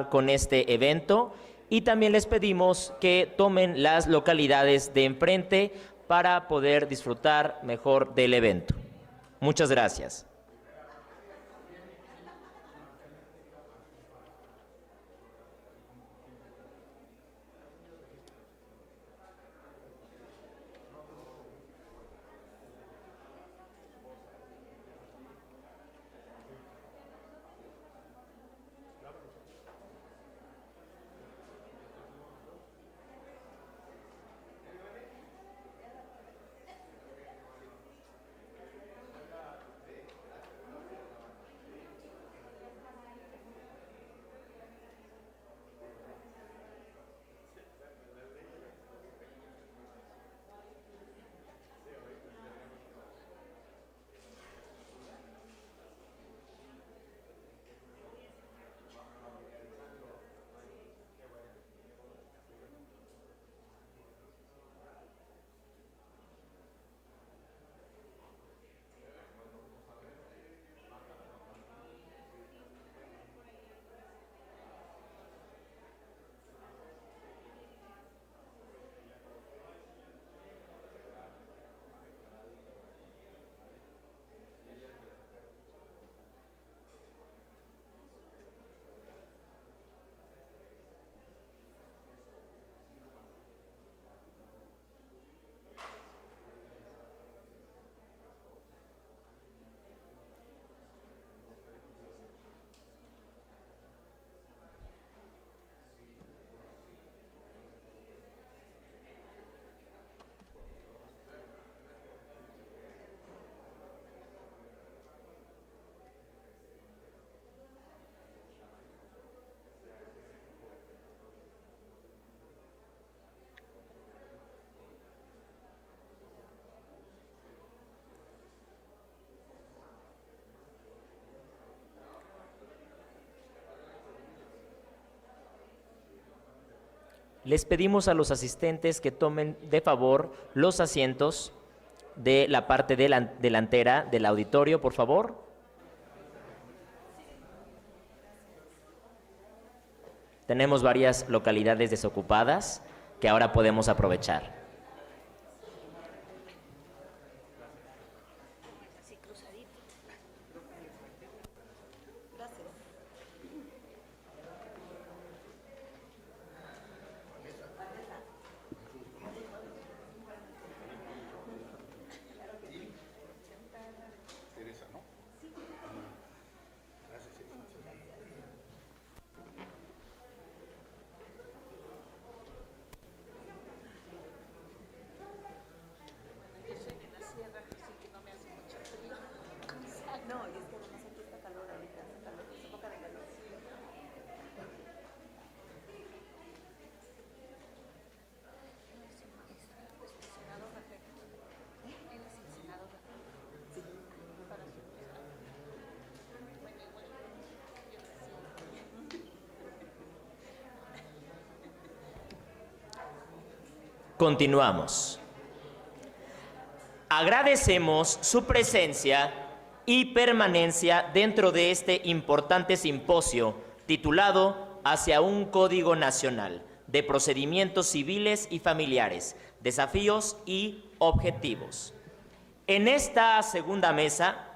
con este evento, y también les pedimos que tomen las localidades de enfrente para poder disfrutar mejor del evento. Muchas gracias. Les pedimos a los asistentes que tomen de favor los asientos de la parte delantera del auditorio, por favor. Tenemos varias localidades desocupadas que ahora podemos aprovechar. Continuamos. Agradecemos su presencia y permanencia dentro de este importante simposio titulado Hacia un Código Nacional de Procedimientos Civiles y Familiares, Desafíos y Objetivos. En esta segunda mesa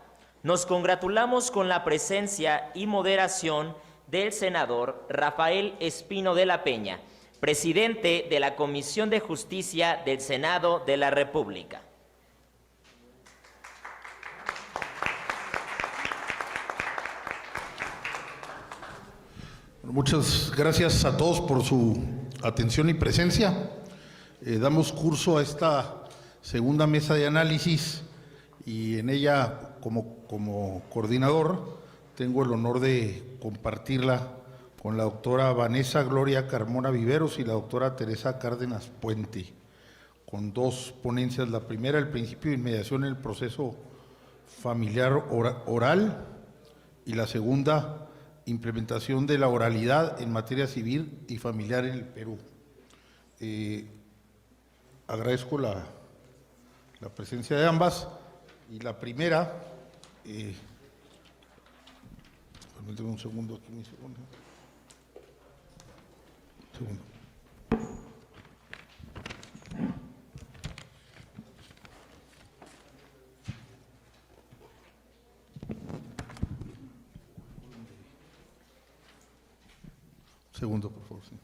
nos congratulamos con la presencia y moderación del senador Rafael Espino de la Peña, presidente de la Comisión de Justicia del Senado de la República. Muchas gracias a todos por su atención y presencia. Damos curso a esta segunda mesa de análisis y en ella, como coordinador, tengo el honor de compartirla con la doctora Vanessa Gloria Carmona Viveros y la doctora Teresa Cárdenas Puente, con dos ponencias. La primera, el principio de inmediación en el proceso familiar oral, y la segunda, implementación de la oralidad en materia civil y familiar en el Perú. Agradezco la presencia de ambas. Y la primera, permíteme un segundo aquí, mi segundo. Segundo. Segundo, por favor. Sí.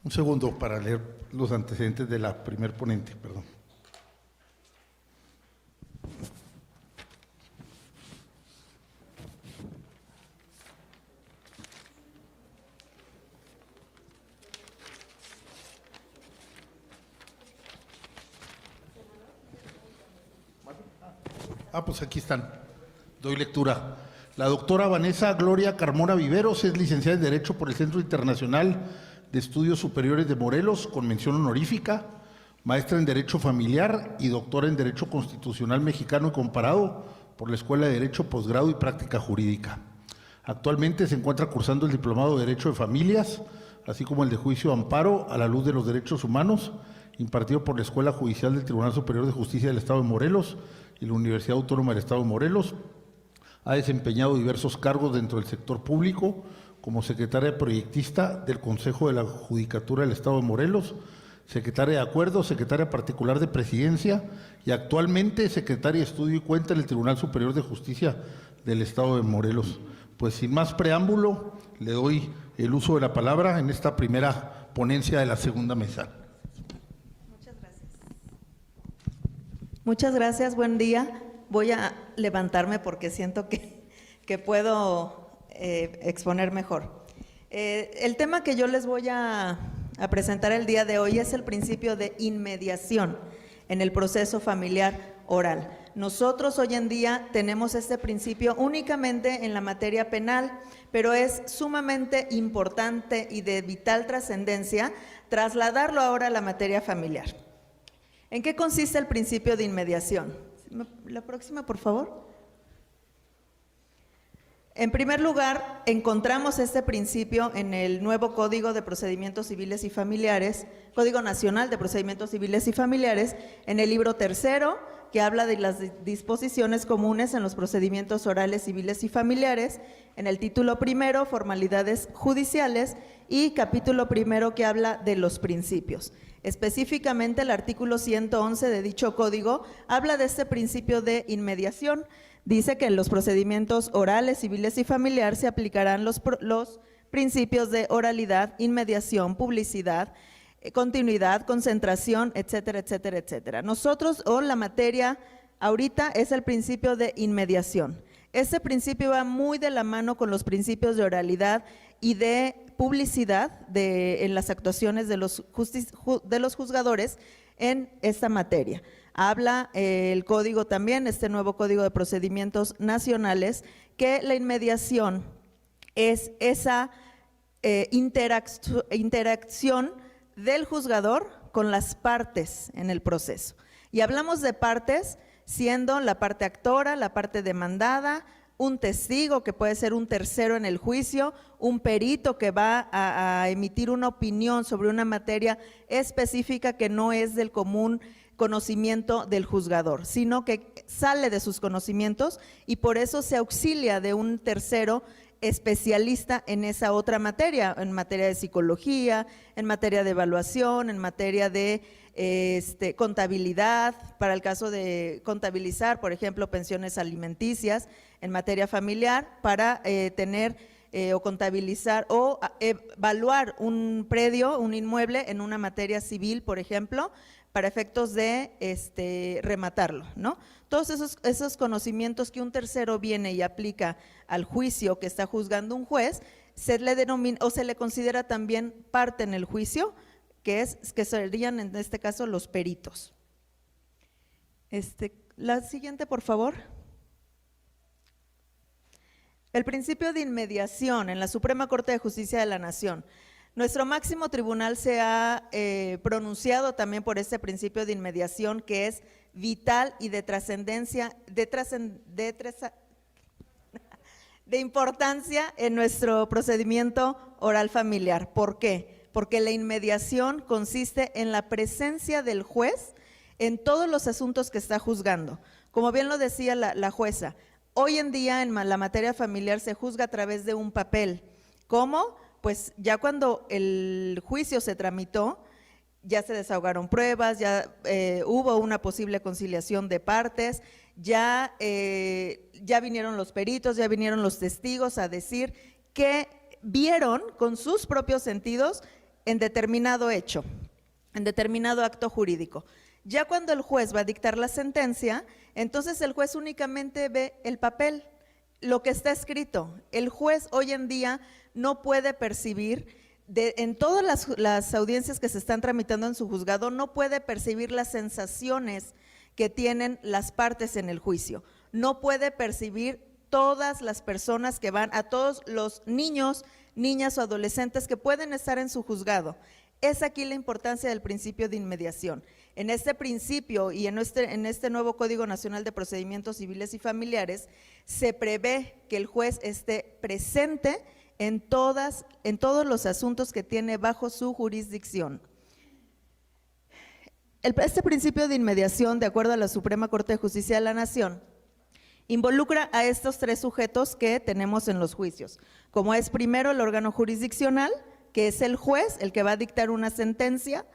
Un segundo para leer los antecedentes de la primer ponente, perdón. Pues aquí están. Doy lectura. La doctora Vanessa Gloria Carmona Viveros es licenciada en Derecho por el Centro Internacional de Estudios Superiores de Morelos, con mención honorífica, maestra en Derecho Familiar y doctora en Derecho Constitucional Mexicano y Comparado por la Escuela de Derecho Posgrado y Práctica Jurídica. Actualmente se encuentra cursando el Diplomado de Derecho de Familias, así como el de Juicio de Amparo a la luz de los derechos humanos, impartido por la Escuela Judicial del Tribunal Superior de Justicia del Estado de Morelos y la Universidad Autónoma del Estado de Morelos. Ha desempeñado diversos cargos dentro del sector público, como secretaria proyectista del Consejo de la Judicatura del Estado de Morelos, secretaria de Acuerdo, secretaria particular de Presidencia y actualmente secretaria de Estudio y Cuenta en el Tribunal Superior de Justicia del Estado de Morelos. Pues sin más preámbulo, le doy el uso de la palabra en esta primera ponencia de la segunda mesa. Muchas gracias. Muchas gracias, buen día. Voy a levantarme porque siento que puedo exponer mejor. El tema que yo les voy a presentar el día de hoy es el principio de inmediación en el proceso familiar oral. Nosotros hoy en día tenemos este principio únicamente en la materia penal, pero es sumamente importante y de vital trascendencia trasladarlo ahora a la materia familiar. ¿En qué consiste el principio de inmediación? La próxima, por favor. En primer lugar, encontramos este principio en el nuevo Código de Procedimientos Civiles y Familiares, Código Nacional de Procedimientos Civiles y Familiares, en el libro tercero, que habla de las disposiciones comunes en los procedimientos orales, civiles y familiares, en el título primero, Formalidades Judiciales, y capítulo primero, que habla de los principios. Específicamente, el artículo 111 de dicho código habla de este principio de inmediación. Dice que en los procedimientos orales, civiles y familiares se aplicarán los principios de oralidad, inmediación, publicidad, continuidad, concentración, etcétera, etcétera, etcétera. Nosotros, la materia ahorita es el principio de inmediación. Este principio va muy de la mano con los principios de oralidad y de publicidad en las actuaciones de los juzgadores en esta materia. Habla el código también, este nuevo Código de Procedimientos Nacionales, que la inmediación es esa interacción del juzgador con las partes en el proceso. Y hablamos de partes siendo la parte actora, la parte demandada, un testigo que puede ser un tercero en el juicio, un perito que va a emitir una opinión sobre una materia específica que no es del común conocimiento del juzgador, sino que sale de sus conocimientos y por eso se auxilia de un tercero especialista en esa otra materia, en materia de psicología, en materia de evaluación, en materia de contabilidad, para el caso de contabilizar, por ejemplo, pensiones alimenticias, en materia familiar, para tener o contabilizar o evaluar un predio, un inmueble en una materia civil, por ejemplo, para efectos de rematarlo, ¿no? Todos esos conocimientos que un tercero viene y aplica al juicio que está juzgando un juez, se le denomina o se le considera también parte en el juicio, que serían en este caso los peritos. La siguiente, por favor. El principio de inmediación en la Suprema Corte de Justicia de la Nación. Nuestro máximo tribunal se ha pronunciado también por este principio de inmediación que es vital y de trascendencia, de importancia en nuestro procedimiento oral familiar. ¿Por qué? Porque la inmediación consiste en la presencia del juez en todos los asuntos que está juzgando. Como bien lo decía la jueza, hoy en día en la materia familiar se juzga a través de un papel. ¿Cómo? Pues ya cuando el juicio se tramitó, ya se desahogaron pruebas, ya hubo una posible conciliación de partes, ya vinieron los peritos, ya vinieron los testigos a decir que vieron con sus propios sentidos en determinado hecho, en determinado acto jurídico. Ya cuando el juez va a dictar la sentencia, entonces el juez únicamente ve el papel, lo que está escrito. El juez hoy en día no puede percibir, en todas las audiencias que se están tramitando en su juzgado, no puede percibir las sensaciones que tienen las partes en el juicio. No puede percibir todas las personas que van, a todos los niños, niñas o adolescentes que pueden estar en su juzgado. Es aquí la importancia del principio de inmediación. En este principio y en este nuevo Código Nacional de Procedimientos Civiles y Familiares, se prevé que el juez esté presente en todos los asuntos que tiene bajo su jurisdicción. Este principio de inmediación, de acuerdo a la Suprema Corte de Justicia de la Nación, involucra a estos tres sujetos que tenemos en los juicios, como es primero el órgano jurisdiccional, que es el juez, el que va a dictar una sentencia,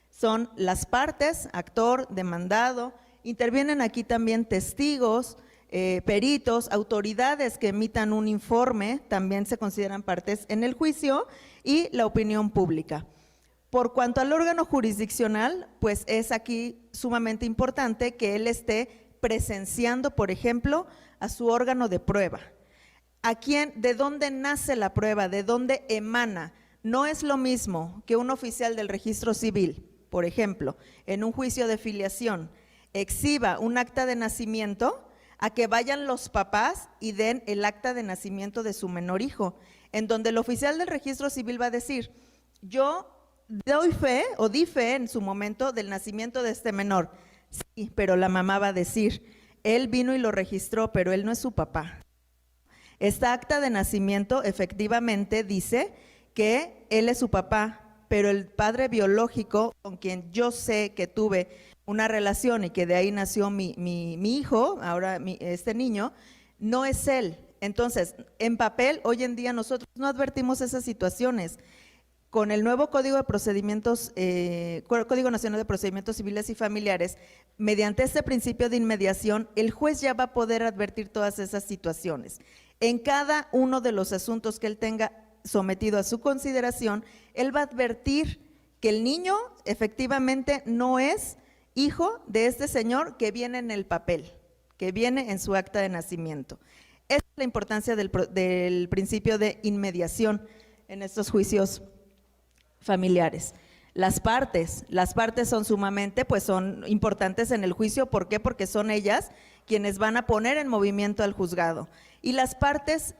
son las partes, actor, demandado, intervienen aquí también testigos, peritos, autoridades que emitan un informe, también se consideran partes en el juicio, y la opinión pública. Por cuanto al órgano jurisdiccional, pues es aquí sumamente importante que él esté presenciando, por ejemplo, a su órgano de prueba. ¿De dónde nace la prueba? ¿De dónde emana? No es lo mismo que un oficial del registro civil, por ejemplo, en un juicio de filiación, exhiba un acta de nacimiento, a que vayan los papás y den el acta de nacimiento de su menor hijo, en donde el oficial del registro civil va a decir, yo doy fe o di fe en su momento del nacimiento de este menor. Sí, pero la mamá va a decir, él vino y lo registró, pero él no es su papá. Esta acta de nacimiento efectivamente dice que él es su papá, pero el padre biológico con quien yo sé que tuve una relación y que de ahí nació mi hijo, ahora este niño, no es él. Entonces, en papel, hoy en día nosotros no advertimos esas situaciones. Con el nuevo Código de Procedimientos, Código Nacional de Procedimientos Civiles y Familiares, mediante este principio de inmediación, el juez ya va a poder advertir todas esas situaciones. En cada uno de los asuntos que él tenga sometido a su consideración, él va a advertir que el niño efectivamente no es hijo de este señor que viene en el papel, que viene en su acta de nacimiento. Esa es la importancia del principio de inmediación en estos juicios familiares. Las partes son sumamente, pues son importantes en el juicio. ¿Por qué? Porque son ellas quienes van a poner en movimiento al juzgado. Y las partes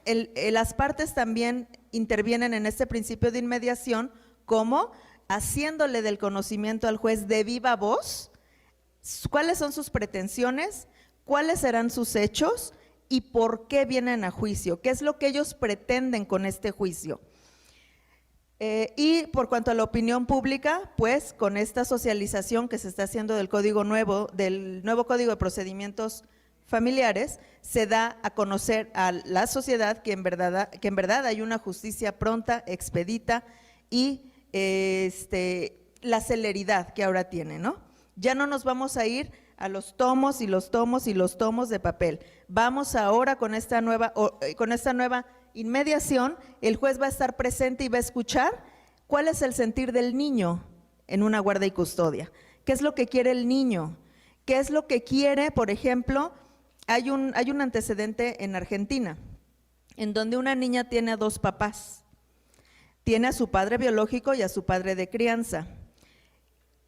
también intervienen en este principio de inmediación, como haciéndole del conocimiento al juez de viva voz cuáles son sus pretensiones, cuáles serán sus hechos y por qué vienen a juicio, qué es lo que ellos pretenden con este juicio. Y por cuanto a la opinión pública, pues con esta socialización que se está haciendo del nuevo Código de Procedimientos Familiares, se da a conocer a la sociedad que en verdad hay una justicia pronta, expedita y la celeridad que ahora tiene, ¿no? Ya no nos vamos a ir a los tomos y los tomos y los tomos de papel. Vamos ahora con esta nueva inmediación, el juez va a estar presente y va a escuchar cuál es el sentir del niño en una guarda y custodia. ¿Qué es lo que quiere el niño? ¿Qué es lo que quiere? Por ejemplo, hay un antecedente en Argentina, en donde una niña tiene a dos papás. Tiene a su padre biológico y a su padre de crianza.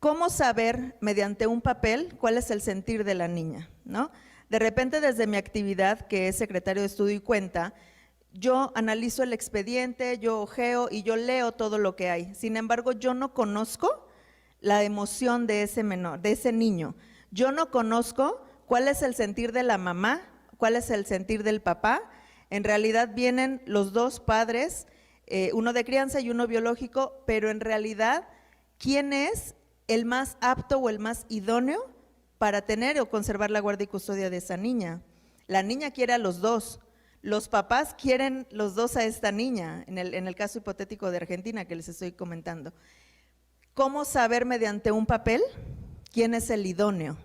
¿Cómo saber mediante un papel cuál es el sentir de la niña, ¿no? De repente, desde mi actividad, que es secretario de estudio y cuenta, yo analizo el expediente, yo ojeo y yo leo todo lo que hay. Sin embargo, yo no conozco la emoción de ese menor, de ese niño. Yo no conozco cuál es el sentir de la mamá, cuál es el sentir del papá. En realidad vienen los dos padres, uno de crianza y uno biológico, pero en realidad, ¿quién es el más apto o el más idóneo para tener o conservar la guardia y custodia de esa niña. La niña quiere a los dos, los papás quieren los dos a esta niña, en el caso hipotético de Argentina que les estoy comentando. ¿Cómo saber mediante un papel quién es el idóneo?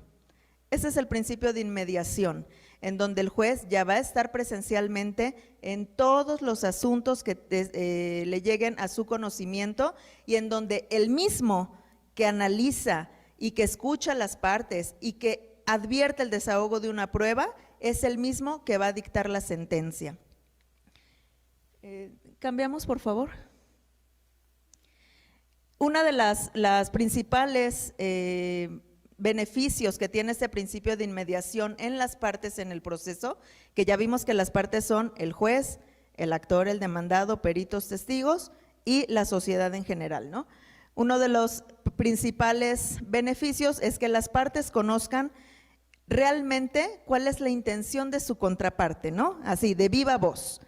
Ese es el principio de inmediación, en donde el juez ya va a estar presencialmente en todos los asuntos que le lleguen a su conocimiento y en donde el mismo que analiza y que escucha las partes y que advierte el desahogo de una prueba es el mismo que va a dictar la sentencia. Cambiamos, por favor. Una de las principales beneficios que tiene este principio de inmediación en las partes en el proceso, que ya vimos que las partes son el juez, el actor, el demandado, peritos, testigos y la sociedad en general, ¿no? Uno de los principales beneficios es que las partes conozcan realmente cuál es la intención de su contraparte, ¿no? Así, de viva voz.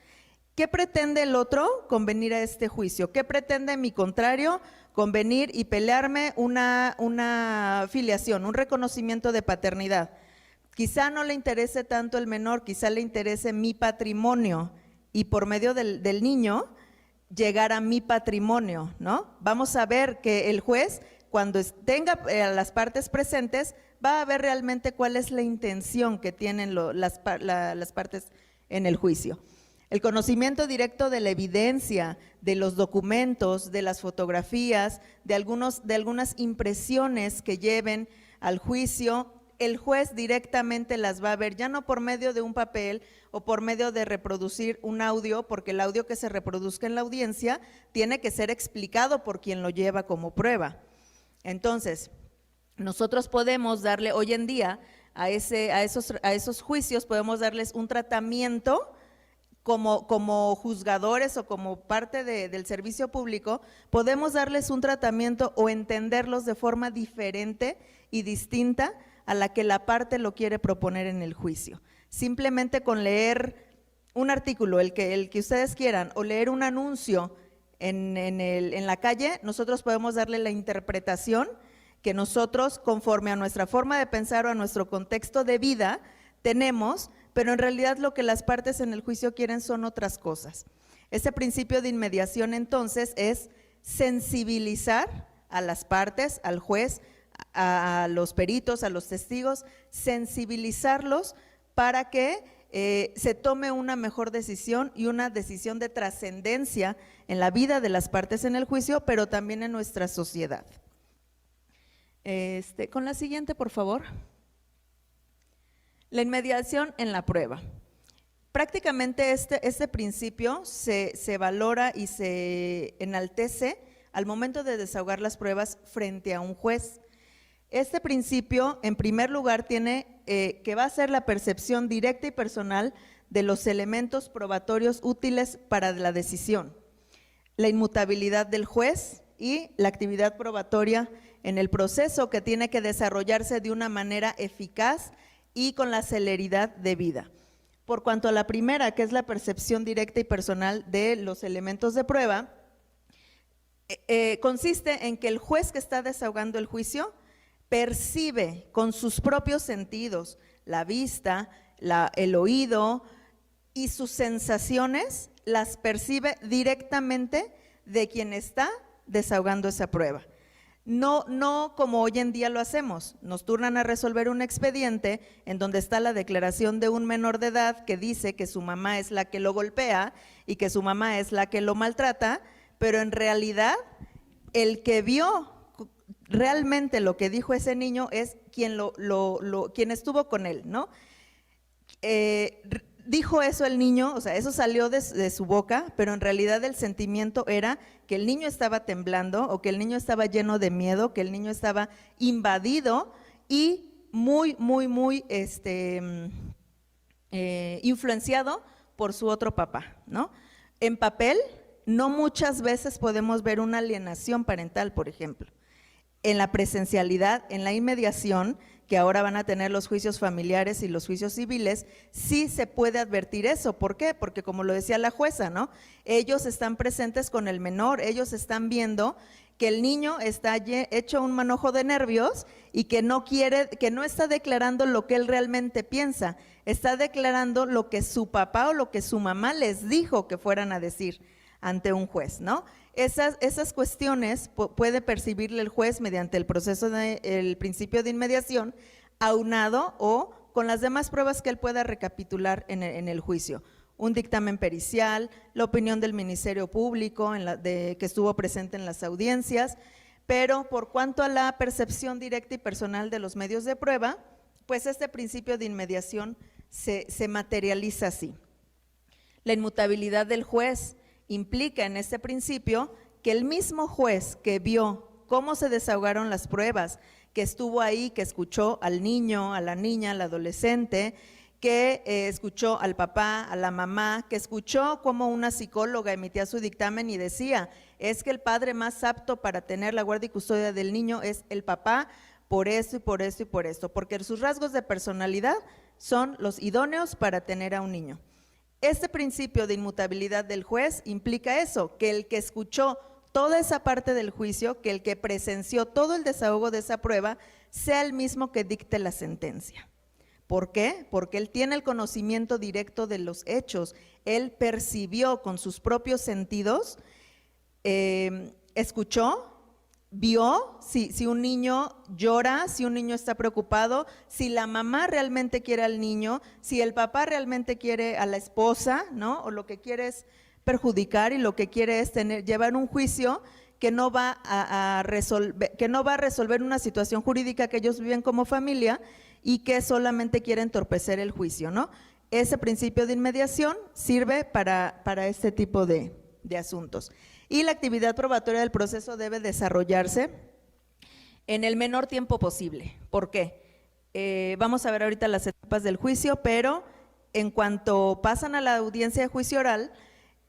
¿Qué pretende el otro con venir a este juicio? ¿Qué pretende mi contrario con venir y pelearme una filiación, un reconocimiento de paternidad? Quizá no le interese tanto el menor, quizá le interese mi patrimonio y por medio del niño llegar a mi patrimonio, ¿no? Vamos a ver que el juez, cuando tenga a las partes presentes, va a ver realmente cuál es la intención que tienen las partes en el juicio. El conocimiento directo de la evidencia, de los documentos, de las fotografías, de algunas impresiones que lleven al juicio, el juez directamente las va a ver, ya no por medio de un papel o por medio de reproducir un audio, porque el audio que se reproduzca en la audiencia tiene que ser explicado por quien lo lleva como prueba. Entonces, nosotros podemos darle hoy en día a esos juicios, podemos darles un tratamiento como juzgadores o como parte del servicio público, podemos darles un tratamiento o entenderlos de forma diferente y distinta a la que la parte lo quiere proponer en el juicio. Simplemente con leer un artículo, el que ustedes quieran, o leer un anuncio en la calle, nosotros podemos darle la interpretación que nosotros, conforme a nuestra forma de pensar o a nuestro contexto de vida, tenemos, pero en realidad lo que las partes en el juicio quieren son otras cosas. Ese principio de inmediación entonces es sensibilizar a las partes, al juez, a los peritos, a los testigos, sensibilizarlos para que se tome una mejor decisión y una decisión de trascendencia en la vida de las partes en el juicio, pero también en nuestra sociedad. Con la siguiente, por favor. La inmediación en la prueba. Prácticamente este principio se valora y se enaltece al momento de desahogar las pruebas frente a un juez. Este principio, en primer lugar, tiene que va a ser la percepción directa y personal de los elementos probatorios útiles para la decisión, la inmutabilidad del juez y la actividad probatoria en el proceso, que tiene que desarrollarse de una manera eficaz y con la celeridad debida. Por cuanto a la primera, que es la percepción directa y personal de los elementos de prueba, consiste en que el juez que está desahogando el juicio percibe con sus propios sentidos, la vista, el oído y sus sensaciones, las percibe directamente de quien está desahogando esa prueba. No como hoy en día lo hacemos, nos turnan a resolver un expediente en donde está la declaración de un menor de edad que dice que su mamá es la que lo golpea y que su mamá es la que lo maltrata, pero en realidad el que vio realmente lo que dijo ese niño es quien estuvo con él, ¿no? Dijo eso el niño, o sea, eso salió de su boca, pero en realidad el sentimiento era que el niño estaba temblando o que el niño estaba lleno de miedo, que el niño estaba invadido y muy influenciado por su otro papá, ¿no? En papel, no muchas veces podemos ver una alienación parental, por ejemplo. En la presencialidad, en la inmediación, que ahora van a tener los juicios familiares y los juicios civiles, sí se puede advertir eso. ¿Por qué? Porque como lo decía la jueza, ¿no? Ellos están presentes con el menor, ellos están viendo que el niño está hecho un manojo de nervios y que no quiere, que no está declarando lo que él realmente piensa, está declarando lo que su papá o lo que su mamá les dijo que fueran a decir ante un juez, ¿no? Esas cuestiones puede percibirle el juez mediante el proceso el principio de inmediación, aunado o con las demás pruebas que él pueda recapitular en el juicio. Un dictamen pericial, la opinión del Ministerio Público que estuvo presente en las audiencias, pero por cuanto a la percepción directa y personal de los medios de prueba, pues este principio de inmediación se materializa así. La inmutabilidad del juez implica en este principio que el mismo juez que vio cómo se desahogaron las pruebas, que estuvo ahí, que escuchó al niño, a la niña, al adolescente, que escuchó al papá, a la mamá, que escuchó cómo una psicóloga emitía su dictamen y decía, es que el padre más apto para tener la guardia y custodia del niño es el papá, por esto y por esto y por esto, porque sus rasgos de personalidad son los idóneos para tener a un niño. Este principio de inmutabilidad del juez implica eso, que el que escuchó toda esa parte del juicio, que el que presenció todo el desahogo de esa prueba, sea el mismo que dicte la sentencia. ¿Por qué? Porque él tiene el conocimiento directo de los hechos, él percibió con sus propios sentidos, escuchó, vio si un niño llora, si un niño está preocupado, si la mamá realmente quiere al niño, si el papá realmente quiere a la esposa, ¿no? O lo que quiere es perjudicar y lo que quiere es llevar un juicio que no va a resolver una situación jurídica que ellos viven como familia y que solamente quiere entorpecer el juicio, ¿no? Ese principio de inmediación sirve para este tipo de asuntos. Y la actividad probatoria del proceso debe desarrollarse en el menor tiempo posible. ¿Por qué? Vamos a ver ahorita las etapas del juicio, pero en cuanto pasan a la audiencia de juicio oral,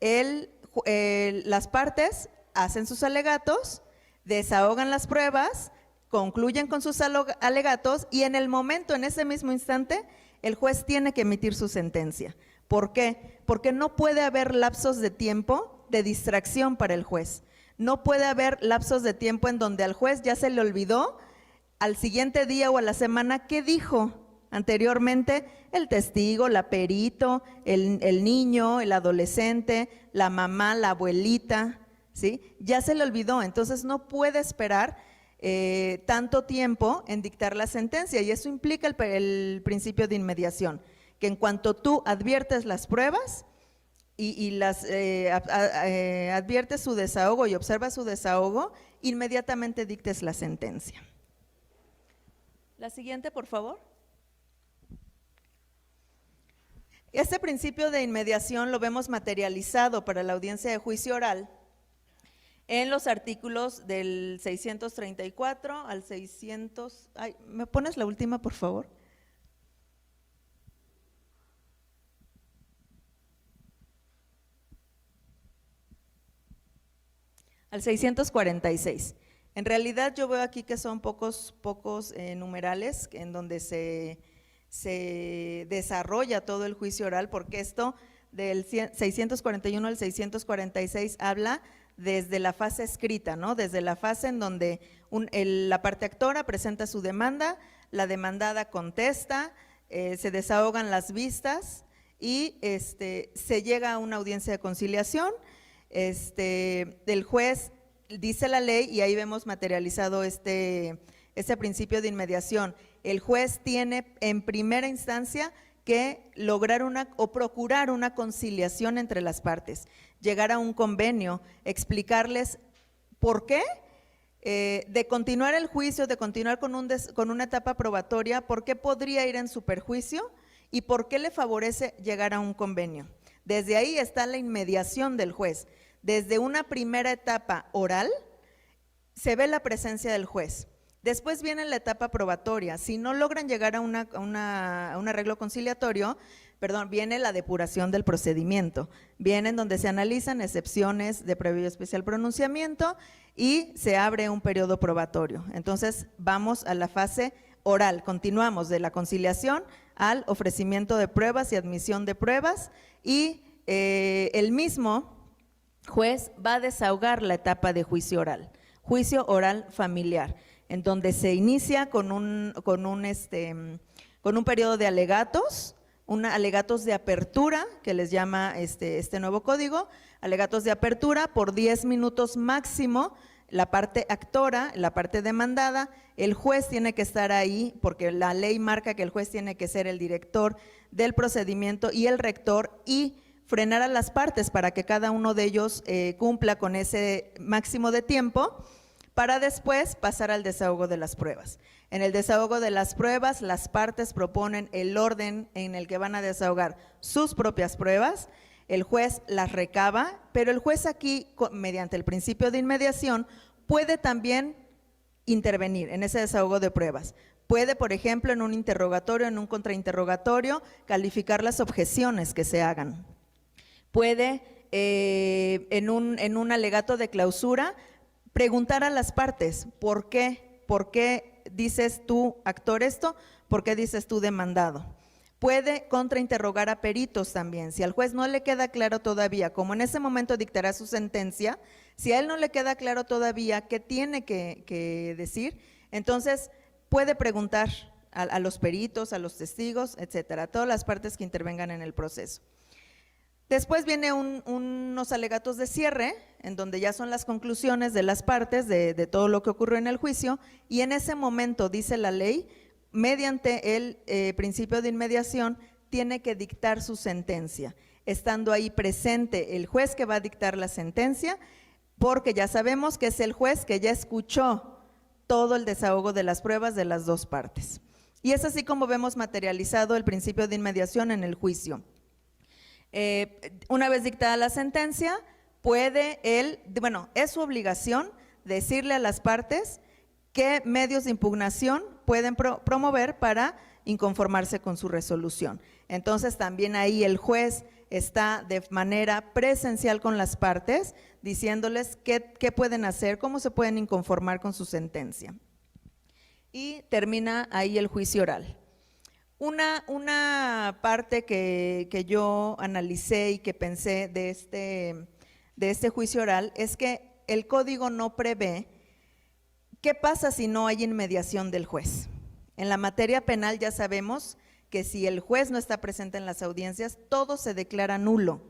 las partes hacen sus alegatos, desahogan las pruebas, concluyen con sus alegatos y en ese mismo instante, el juez tiene que emitir su sentencia. ¿Por qué? Porque no puede haber lapsos de tiempo de distracción para el juez. No puede haber lapsos de tiempo en donde al juez ya se le olvidó al siguiente día o a la semana qué dijo anteriormente el testigo, la perito, el niño, el adolescente, la mamá, la abuelita, ¿sí? Ya se le olvidó, entonces no puede esperar tanto tiempo en dictar la sentencia y eso implica el principio de inmediación, que en cuanto tú adviertes las pruebas y adviertes su desahogo y observas su desahogo, inmediatamente dictes la sentencia. La siguiente, por favor. Este principio de inmediación lo vemos materializado para la audiencia de juicio oral en los artículos del 634 al 600… ¿me pones la última, por favor? Al 646. En realidad yo veo aquí que son pocos numerales en donde se desarrolla todo el juicio oral, porque esto del 641 al 646 habla desde la fase escrita, ¿no? Desde la fase en donde la parte actora presenta su demanda, la demandada contesta, se desahogan las vistas y se llega a una audiencia de conciliación. El juez dice la ley y ahí vemos materializado este principio de inmediación. El juez tiene en primera instancia que lograr o procurar una conciliación entre las partes, llegar a un convenio, explicarles por qué de continuar el juicio, de continuar con una etapa probatoria, por qué podría ir en su perjuicio y por qué le favorece llegar a un convenio. Desde ahí está la inmediación del juez. Desde una primera etapa oral se ve la presencia del juez. Después viene la etapa probatoria. Si no logran llegar a un arreglo conciliatorio, viene la depuración del procedimiento. Viene en donde se analizan excepciones de previo y especial pronunciamiento y se abre un periodo probatorio. Entonces vamos a la fase oral. Continuamos de la conciliación al ofrecimiento de pruebas y admisión de pruebas y el mismo juez va a desahogar la etapa de juicio oral. juicio oral familiar, en donde se inicia con un periodo de alegatos, alegatos de apertura, que les llama este nuevo código, alegatos de apertura por 10 minutos máximo, la parte actora, la parte demandada, el juez tiene que estar ahí, porque la ley marca que el juez tiene que ser el director del procedimiento y el rector, y frenar a las partes para que cada uno de ellos cumpla con ese máximo de tiempo, para después pasar al desahogo de las pruebas. En el desahogo de las pruebas, las partes proponen el orden en el que van a desahogar sus propias pruebas, el juez las recaba, pero el juez aquí, mediante el principio de inmediación, puede también intervenir en ese desahogo de pruebas. Puede, por ejemplo, en un interrogatorio, en un contrainterrogatorio, calificar las objeciones que se hagan. Puede, en un alegato de clausura, preguntar a las partes, ¿por qué? ¿Por qué dices tú, actor, esto? ¿Por qué dices tú, demandado? Puede contrainterrogar a peritos también. Si al juez no le queda claro todavía, como en ese momento dictará su sentencia, si a él no le queda claro todavía qué tiene que decir, entonces puede preguntar a los peritos, a los testigos, etcétera, a todas las partes que intervengan en el proceso. Después viene unos alegatos de cierre, en donde ya son las conclusiones de las partes de todo lo que ocurrió en el juicio, y en ese momento, dice la ley, mediante el principio de inmediación, tiene que dictar su sentencia, estando ahí presente el juez que va a dictar la sentencia, porque ya sabemos que es el juez que ya escuchó todo el desahogo de las pruebas de las dos partes. Y es así como vemos materializado el principio de inmediación en el juicio. Una vez dictada la sentencia, puede es su obligación decirle a las partes qué medios de impugnación pueden promover para inconformarse con su resolución. Entonces también ahí el juez está de manera presencial con las partes, diciéndoles qué pueden hacer, cómo se pueden inconformar con su sentencia. Y termina ahí el juicio oral. Una parte que yo analicé y que pensé de este juicio oral es que el código no prevé qué pasa si no hay inmediación del juez. En la materia penal ya sabemos que si el juez no está presente en las audiencias, todo se declara nulo,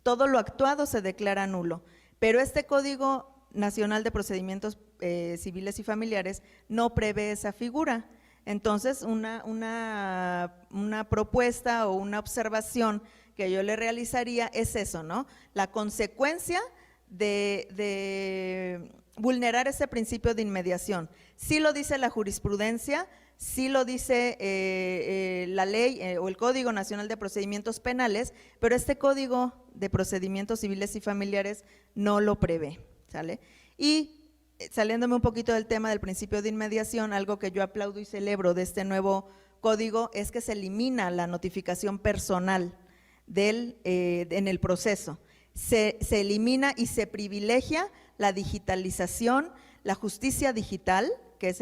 todo lo actuado se declara nulo, pero este Código Nacional de Procedimientos Civiles y Familiares no prevé esa figura. Entonces, una propuesta o una observación que yo le realizaría es eso, ¿no? La consecuencia de vulnerar ese principio de inmediación. Sí lo dice la jurisprudencia, sí lo dice la ley o el Código Nacional de Procedimientos Penales, pero este Código de Procedimientos Civiles y Familiares no lo prevé, ¿sale? Y saliéndome un poquito del tema del principio de inmediación, algo que yo aplaudo y celebro de este nuevo código es que se elimina la notificación personal en el proceso. Se elimina y se privilegia la digitalización, la justicia digital, que es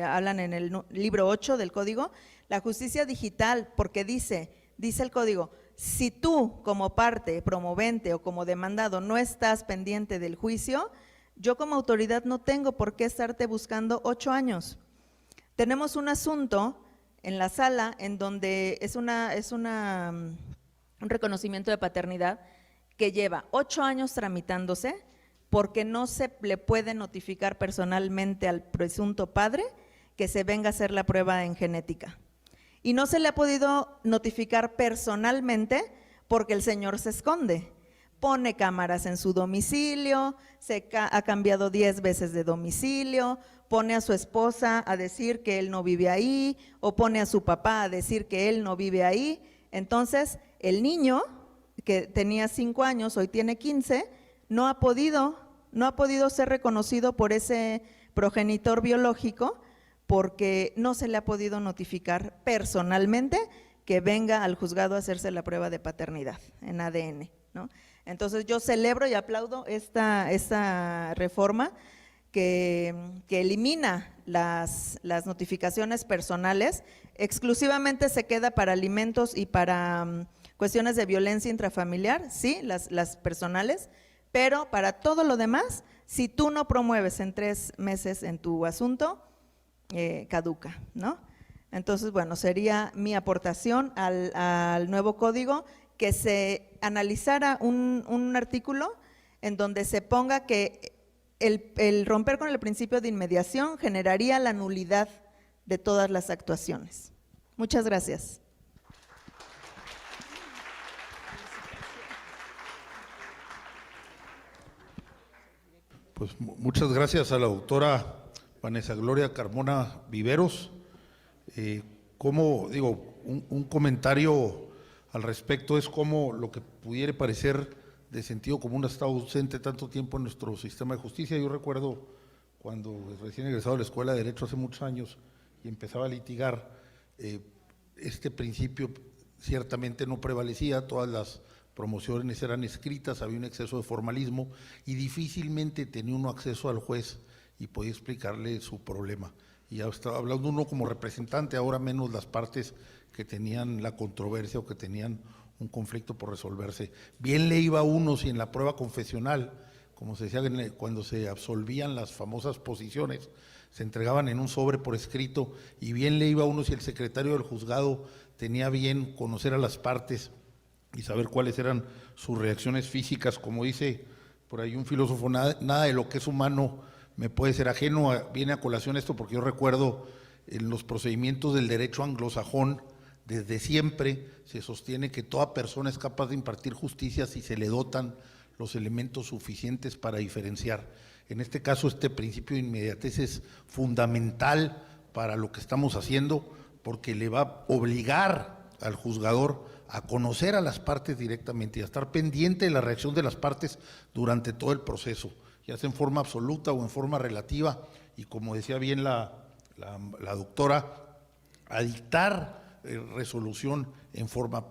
hablan en el libro 8 del código, la justicia digital, porque dice el código, si tú como parte promovente o como demandado no estás pendiente del juicio, yo como autoridad no tengo por qué estarte buscando 8 años. Tenemos un asunto en la sala en donde es un reconocimiento de paternidad que lleva 8 años tramitándose porque no se le puede notificar personalmente al presunto padre que se venga a hacer la prueba en genética. Y no se le ha podido notificar personalmente porque el señor se esconde. Pone cámaras en su domicilio, ha cambiado 10 veces de domicilio, pone a su esposa a decir que él no vive ahí, o pone a su papá a decir que él no vive ahí. Entonces, el niño, que tenía 5 años, hoy tiene 15, no ha podido ser reconocido por ese progenitor biológico porque no se le ha podido notificar personalmente que venga al juzgado a hacerse la prueba de paternidad en ADN, ¿no? Entonces yo celebro y aplaudo esta reforma que elimina las notificaciones personales, exclusivamente se queda para alimentos y para cuestiones de violencia intrafamiliar, sí, las personales, pero para todo lo demás Si tú no promueves en 3 meses en tu asunto, caduca, ¿no? Entonces, bueno, sería mi aportación al nuevo código, que se analizara un artículo en donde se ponga que el romper con el principio de inmediación generaría la nulidad de todas las actuaciones. Muchas gracias. Pues muchas gracias a la doctora Vanessa Gloria Carmona Viveros. Un comentario al respecto es como lo que pudiera parecer de sentido común ha estado ausente tanto tiempo en nuestro sistema de justicia. Yo recuerdo cuando recién egresado de la Escuela de Derecho hace muchos años y empezaba a litigar, este principio ciertamente no prevalecía, todas las promociones eran escritas, había un exceso de formalismo y difícilmente tenía uno acceso al juez y podía explicarle su problema. Y ya estaba hablando uno como representante, ahora menos las partes que tenían la controversia o que tenían un conflicto por resolverse. Bien le iba a uno si en la prueba confesional, como se decía cuando se absolvían las famosas posiciones, se entregaban en un sobre por escrito, y bien le iba a uno si el secretario del juzgado tenía bien conocer a las partes y saber cuáles eran sus reacciones físicas. Como dice por ahí un filósofo, nada de lo que es humano me puede ser ajeno. Viene a colación esto porque yo recuerdo en los procedimientos del derecho anglosajón, desde siempre se sostiene que toda persona es capaz de impartir justicia si se le dotan los elementos suficientes para diferenciar. En este caso, este principio de inmediatez es fundamental para lo que estamos haciendo, porque le va a obligar al juzgador a conocer a las partes directamente y a estar pendiente de la reacción de las partes durante todo el proceso, ya sea en forma absoluta o en forma relativa, y como decía bien la doctora, a dictar resolución en forma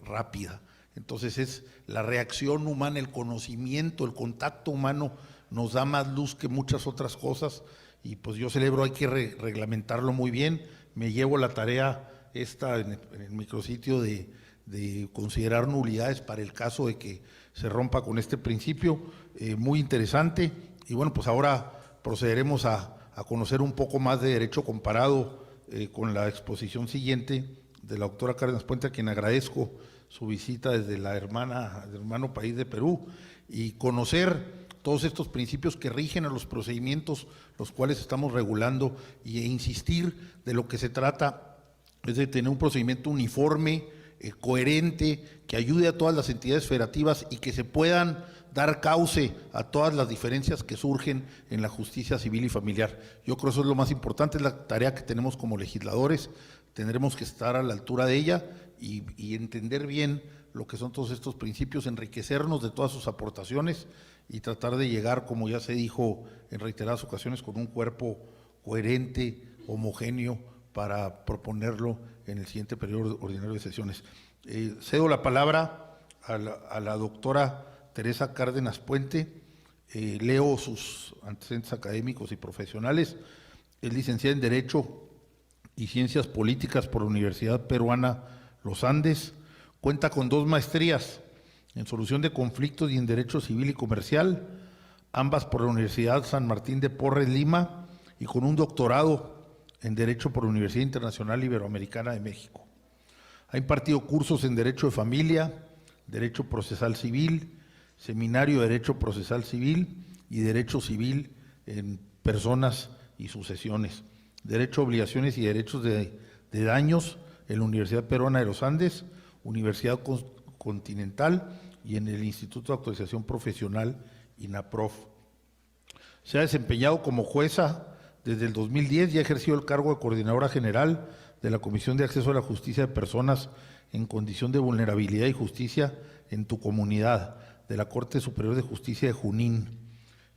rápida. Entonces es la reacción humana, el conocimiento, el contacto humano nos da más luz que muchas otras cosas, y pues yo celebro, hay que reglamentarlo muy bien. Me llevo la tarea esta en el micrositio de considerar nulidades para el caso de que se rompa con este principio, muy interesante. Y bueno, pues ahora procederemos a conocer un poco más de derecho comparado con la exposición siguiente de la doctora Cárdenas Puente, a quien agradezco su visita desde el hermano país de Perú, y conocer todos estos principios que rigen a los procedimientos los cuales estamos regulando, e insistir de lo que se trata es de tener un procedimiento uniforme, coherente, que ayude a todas las entidades federativas y que se puedan dar cauce a todas las diferencias que surgen en la justicia civil y familiar. Yo creo que eso es lo más importante, es la tarea que tenemos como legisladores. Tendremos que estar a la altura de ella y entender bien lo que son todos estos principios, enriquecernos de todas sus aportaciones y tratar de llegar, como ya se dijo en reiteradas ocasiones, con un cuerpo coherente, homogéneo, para proponerlo en el siguiente periodo ordinario de sesiones. Cedo la palabra a la doctora Teresa Cárdenas Puente. Leo sus antecedentes académicos y profesionales. Es licenciada en Derecho y Ciencias Políticas por la Universidad Peruana Los Andes. Cuenta con 2 maestrías en Solución de Conflictos y en Derecho Civil y Comercial, ambas por la Universidad San Martín de Porres, Lima, y con un doctorado en Derecho por la Universidad Internacional Iberoamericana de México. Ha impartido cursos en Derecho de Familia, Derecho Procesal Civil, Seminario de Derecho Procesal Civil y Derecho Civil en Personas y Sucesiones, Derecho a Obligaciones y Derechos de Daños en la Universidad Peruana de los Andes, Universidad Continental y en el Instituto de Actualización Profesional, INAPROF. Se ha desempeñado como jueza desde el 2010 y ha ejercido el cargo de Coordinadora General de la Comisión de Acceso a la Justicia de Personas en Condición de Vulnerabilidad y Justicia en tu Comunidad de la Corte Superior de Justicia de Junín.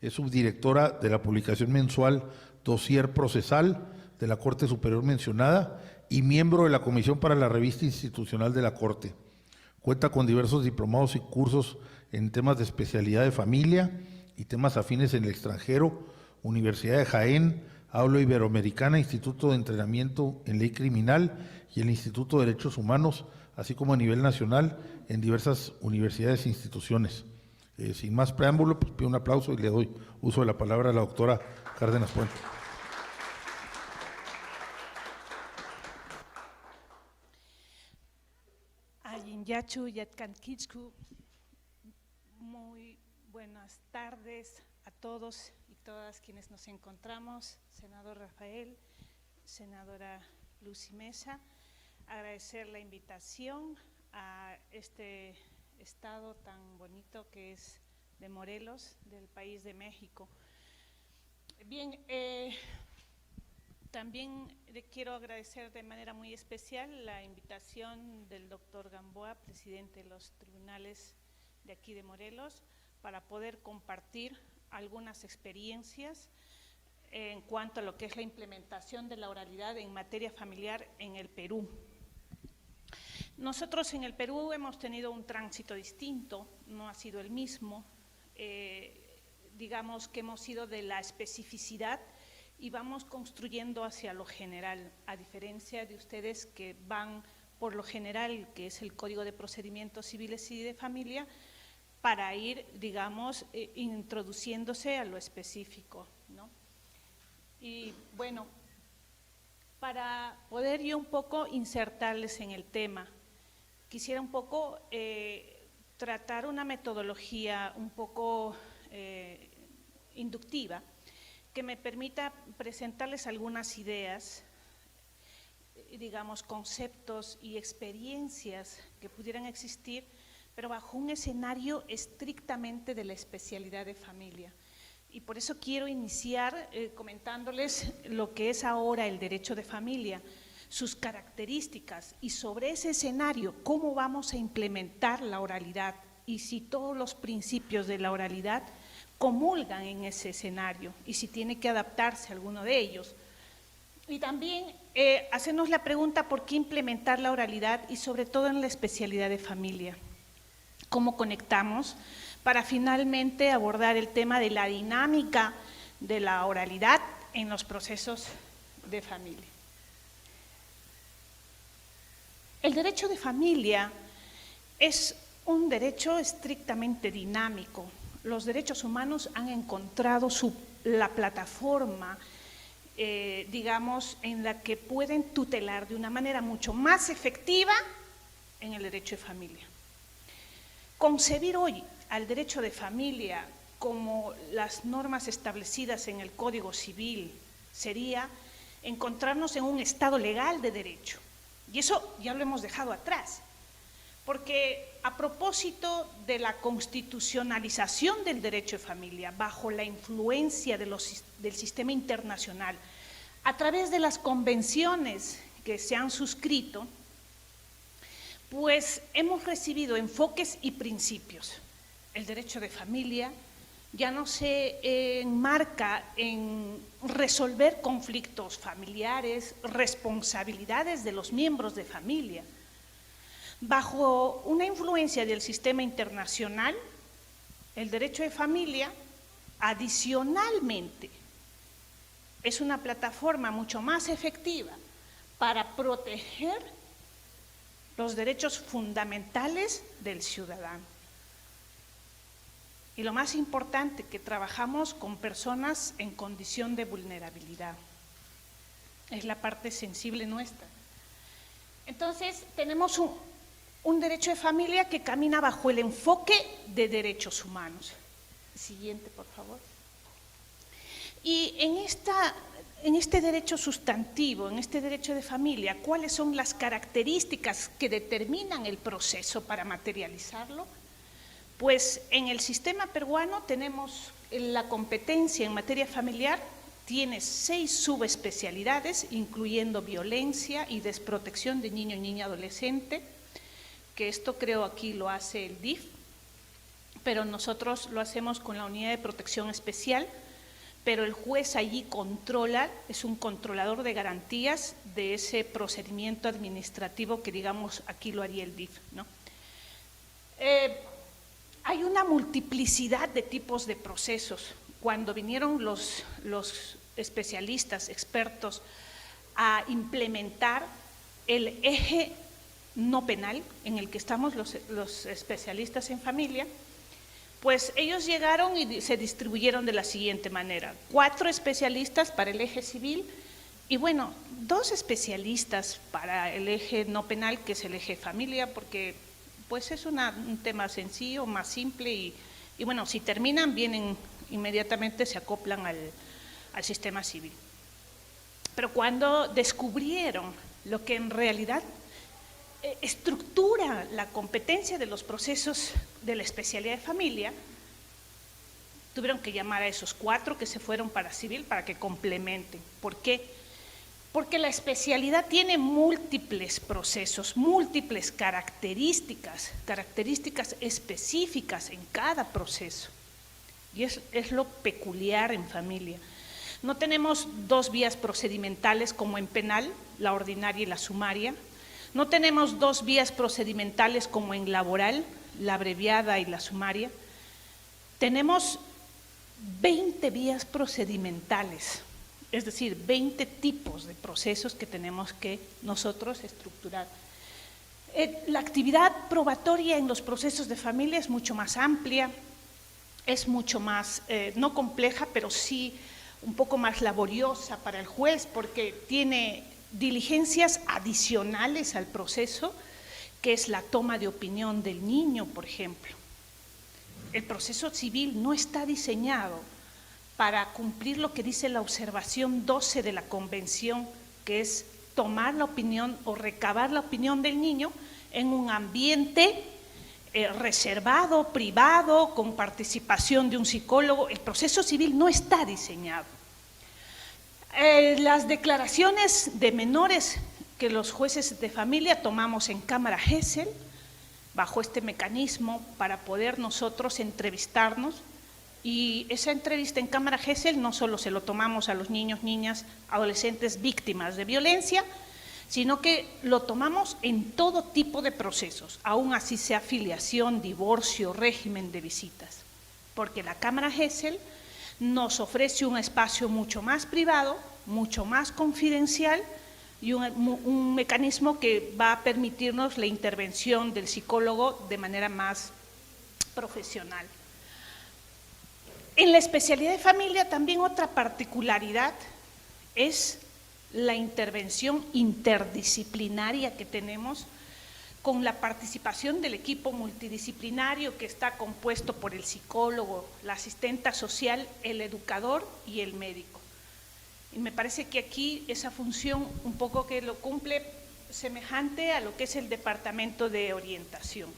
Es subdirectora de la publicación mensual Dossier Procesal de la Corte Superior mencionada y miembro de la Comisión para la Revista Institucional de la Corte. Cuenta con diversos diplomados y cursos en temas de especialidad de familia y temas afines en el extranjero, Universidad de Jaén, Aula Iberoamericana, Instituto de Entrenamiento en Ley Criminal y el Instituto de Derechos Humanos, así como a nivel nacional en diversas universidades e instituciones. Sin más preámbulo, pues pido un aplauso y le doy uso de la palabra a la doctora Cárdenas Puente. Ayinyachu Yatkankichku, muy buenas tardes a todos y todas quienes nos encontramos, senador Rafael, senadora Lucy Mesa, agradecer la invitación a este estado tan bonito que es de Morelos, del país de México. Bien, también le quiero agradecer de manera muy especial la invitación del doctor Gamboa, presidente de los tribunales de aquí de Morelos, para poder compartir algunas experiencias en cuanto a lo que es la implementación de la oralidad en materia familiar en el Perú. Nosotros en el Perú hemos tenido un tránsito distinto, no ha sido el mismo, digamos que hemos ido de la especificidad y vamos construyendo hacia lo general, a diferencia de ustedes que van por lo general, que es el Código de Procedimientos Civiles y de Familia, para ir, digamos, introduciéndose a lo específico, ¿no? Y bueno, para poder yo un poco insertarles en el tema, quisiera un poco tratar una metodología un poco inductiva que me permita presentarles algunas ideas, digamos, conceptos y experiencias que pudieran existir, pero bajo un escenario estrictamente de la especialidad de familia. Y por eso quiero iniciar comentándoles lo que es ahora el derecho de familia, sus características y sobre ese escenario cómo vamos a implementar la oralidad y si todos los principios de la oralidad comulgan en ese escenario y si tiene que adaptarse a alguno de ellos. Y también hacernos la pregunta por qué implementar la oralidad y sobre todo en la especialidad de familia. ¿Cómo conectamos para finalmente abordar el tema de la dinámica de la oralidad en los procesos de familia? El derecho de familia es un derecho estrictamente dinámico. Los derechos humanos han encontrado la plataforma, digamos, en la que pueden tutelar de una manera mucho más efectiva en el derecho de familia. Concebir hoy al derecho de familia como las normas establecidas en el Código Civil sería encontrarnos en un estado legal de derecho. Y eso ya lo hemos dejado atrás, porque a propósito de la constitucionalización del derecho de familia, bajo la influencia del sistema internacional, a través de las convenciones que se han suscrito, pues hemos recibido enfoques y principios. El derecho de familia ya no se enmarca en resolver conflictos familiares, responsabilidades de los miembros de familia. Bajo una influencia del sistema internacional, el derecho de familia, adicionalmente, es una plataforma mucho más efectiva para proteger los derechos fundamentales del ciudadano. Y lo más importante, que trabajamos con personas en condición de vulnerabilidad. Es la parte sensible nuestra. Entonces, tenemos un derecho de familia que camina bajo el enfoque de derechos humanos. Siguiente, por favor. Y en este derecho sustantivo, en este derecho de familia, ¿cuáles son las características que determinan el proceso para materializarlo? Pues en el sistema peruano tenemos la competencia en materia familiar, tiene 6 subespecialidades, incluyendo violencia y desprotección de niño, niña, adolescente, que esto creo aquí lo hace el DIF, pero nosotros lo hacemos con la Unidad de Protección Especial, pero el juez allí controla, es un controlador de garantías de ese procedimiento administrativo que, digamos, aquí lo haría el DIF, ¿no? Hay una multiplicidad de tipos de procesos. Cuando vinieron los especialistas, expertos, a implementar el eje no penal en el que estamos los especialistas en familia, Pues ellos llegaron y se distribuyeron de la siguiente manera: 4 especialistas para el eje civil y bueno, 2 especialistas para el eje no penal, que es el eje familia, porque pues es un tema sencillo, más simple y bueno, si terminan, vienen inmediatamente, se acoplan al sistema civil. Pero cuando descubrieron lo que en realidad estructura la competencia de los procesos de la especialidad de familia, tuvieron que llamar a esos 4 que se fueron para civil para que complementen. ¿Por qué? Porque la especialidad tiene múltiples procesos, múltiples características específicas en cada proceso. Y es lo peculiar en familia. No tenemos 2 vías procedimentales como en penal, la ordinaria y la sumaria. No tenemos 2 vías procedimentales como en laboral, la abreviada y la sumaria. Tenemos 20 vías procedimentales, es decir, 20 tipos de procesos que tenemos que nosotros estructurar. La actividad probatoria en los procesos de familia es mucho más amplia, es mucho más, no compleja, pero sí un poco más laboriosa para el juez, porque tiene diligencias adicionales al proceso, que es la toma de opinión del niño, por ejemplo. El proceso civil no está diseñado para cumplir lo que dice la observación 12 de la Convención, que es tomar la opinión o recabar la opinión del niño en un ambiente reservado, privado, con participación de un psicólogo. El proceso civil no está diseñado. Las declaraciones de menores que los jueces de familia tomamos en cámara Gesell, bajo este mecanismo para poder nosotros entrevistarnos, y esa entrevista en cámara Gesell no solo se lo tomamos a los niños, niñas, adolescentes víctimas de violencia, sino que lo tomamos en todo tipo de procesos, aún así sea filiación, divorcio, régimen de visitas, porque la cámara Gesell nos ofrece un espacio mucho más privado, mucho más confidencial y un mecanismo que va a permitirnos la intervención del psicólogo de manera más profesional. En la especialidad de familia también otra particularidad es la intervención interdisciplinaria que tenemos con la participación del equipo multidisciplinario que está compuesto por el psicólogo, la asistenta social, el educador y el médico. Y me parece que aquí esa función un poco que lo cumple semejante a lo que es el departamento de orientación.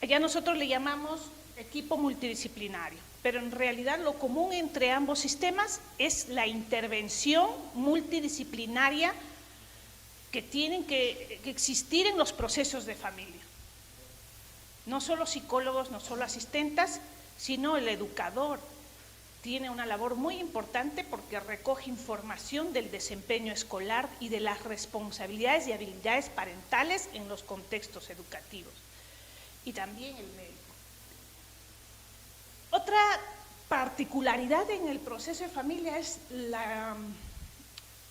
Allá nosotros le llamamos equipo multidisciplinario, pero en realidad lo común entre ambos sistemas es la intervención multidisciplinaria que tienen que existir en los procesos de familia. No solo psicólogos, no solo asistentes, sino el educador tiene una labor muy importante porque recoge información del desempeño escolar y de las responsabilidades y habilidades parentales en los contextos educativos. Y también el médico. Otra particularidad en el proceso de familia es la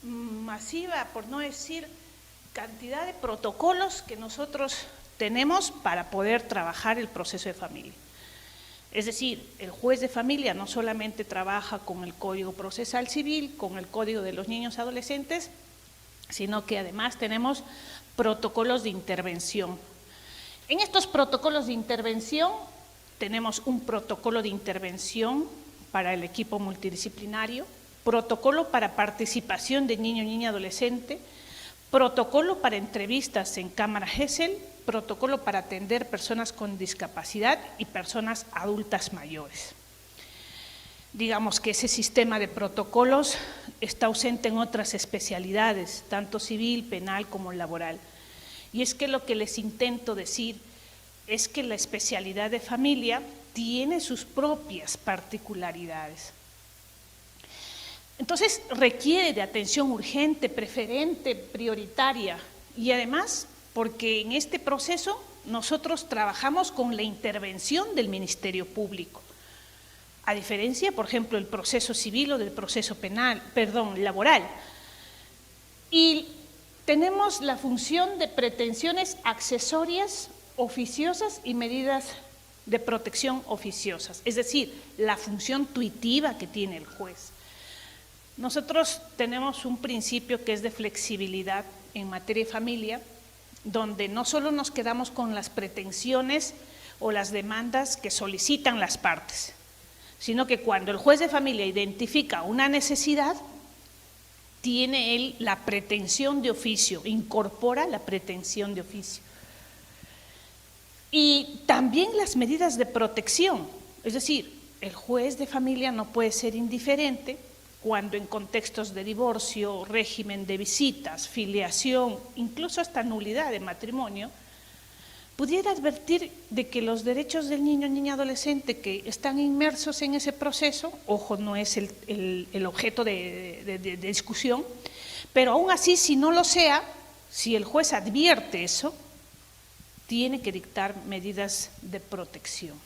masiva, por no decir cantidad de protocolos que nosotros tenemos para poder trabajar el proceso de familia. Es decir, el juez de familia no solamente trabaja con el Código Procesal Civil, con el Código de los Niños y Adolescentes, sino que además tenemos protocolos de intervención. En estos protocolos de intervención tenemos un protocolo de intervención para el equipo multidisciplinario, protocolo para participación de niño, niña, adolescente, protocolo para entrevistas en cámara Gesell, protocolo para atender personas con discapacidad y personas adultas mayores. Digamos que ese sistema de protocolos está ausente en otras especialidades, tanto civil, penal como laboral. Y es que lo que les intento decir es que la especialidad de familia tiene sus propias particularidades. Entonces requiere de atención urgente, preferente, prioritaria y además porque en este proceso nosotros trabajamos con la intervención del Ministerio Público. A diferencia, por ejemplo, del proceso civil o del proceso laboral. Y tenemos la función de pretensiones accesorias, oficiosas y medidas de protección oficiosas, es decir, la función tuitiva que tiene el juez. Nosotros tenemos un principio que es de flexibilidad en materia de familia, donde no solo nos quedamos con las pretensiones o las demandas que solicitan las partes, sino que cuando el juez de familia identifica una necesidad, tiene él la pretensión de oficio, incorpora la pretensión de oficio. Y también las medidas de protección, es decir, el juez de familia no puede ser indiferente cuando en contextos de divorcio, régimen de visitas, filiación, incluso hasta nulidad de matrimonio, pudiera advertir de que los derechos del niño, niña, adolescente que están inmersos en ese proceso, ojo, no es el objeto de discusión, pero aún así, si no lo sea, si el juez advierte eso, tiene que dictar medidas de protección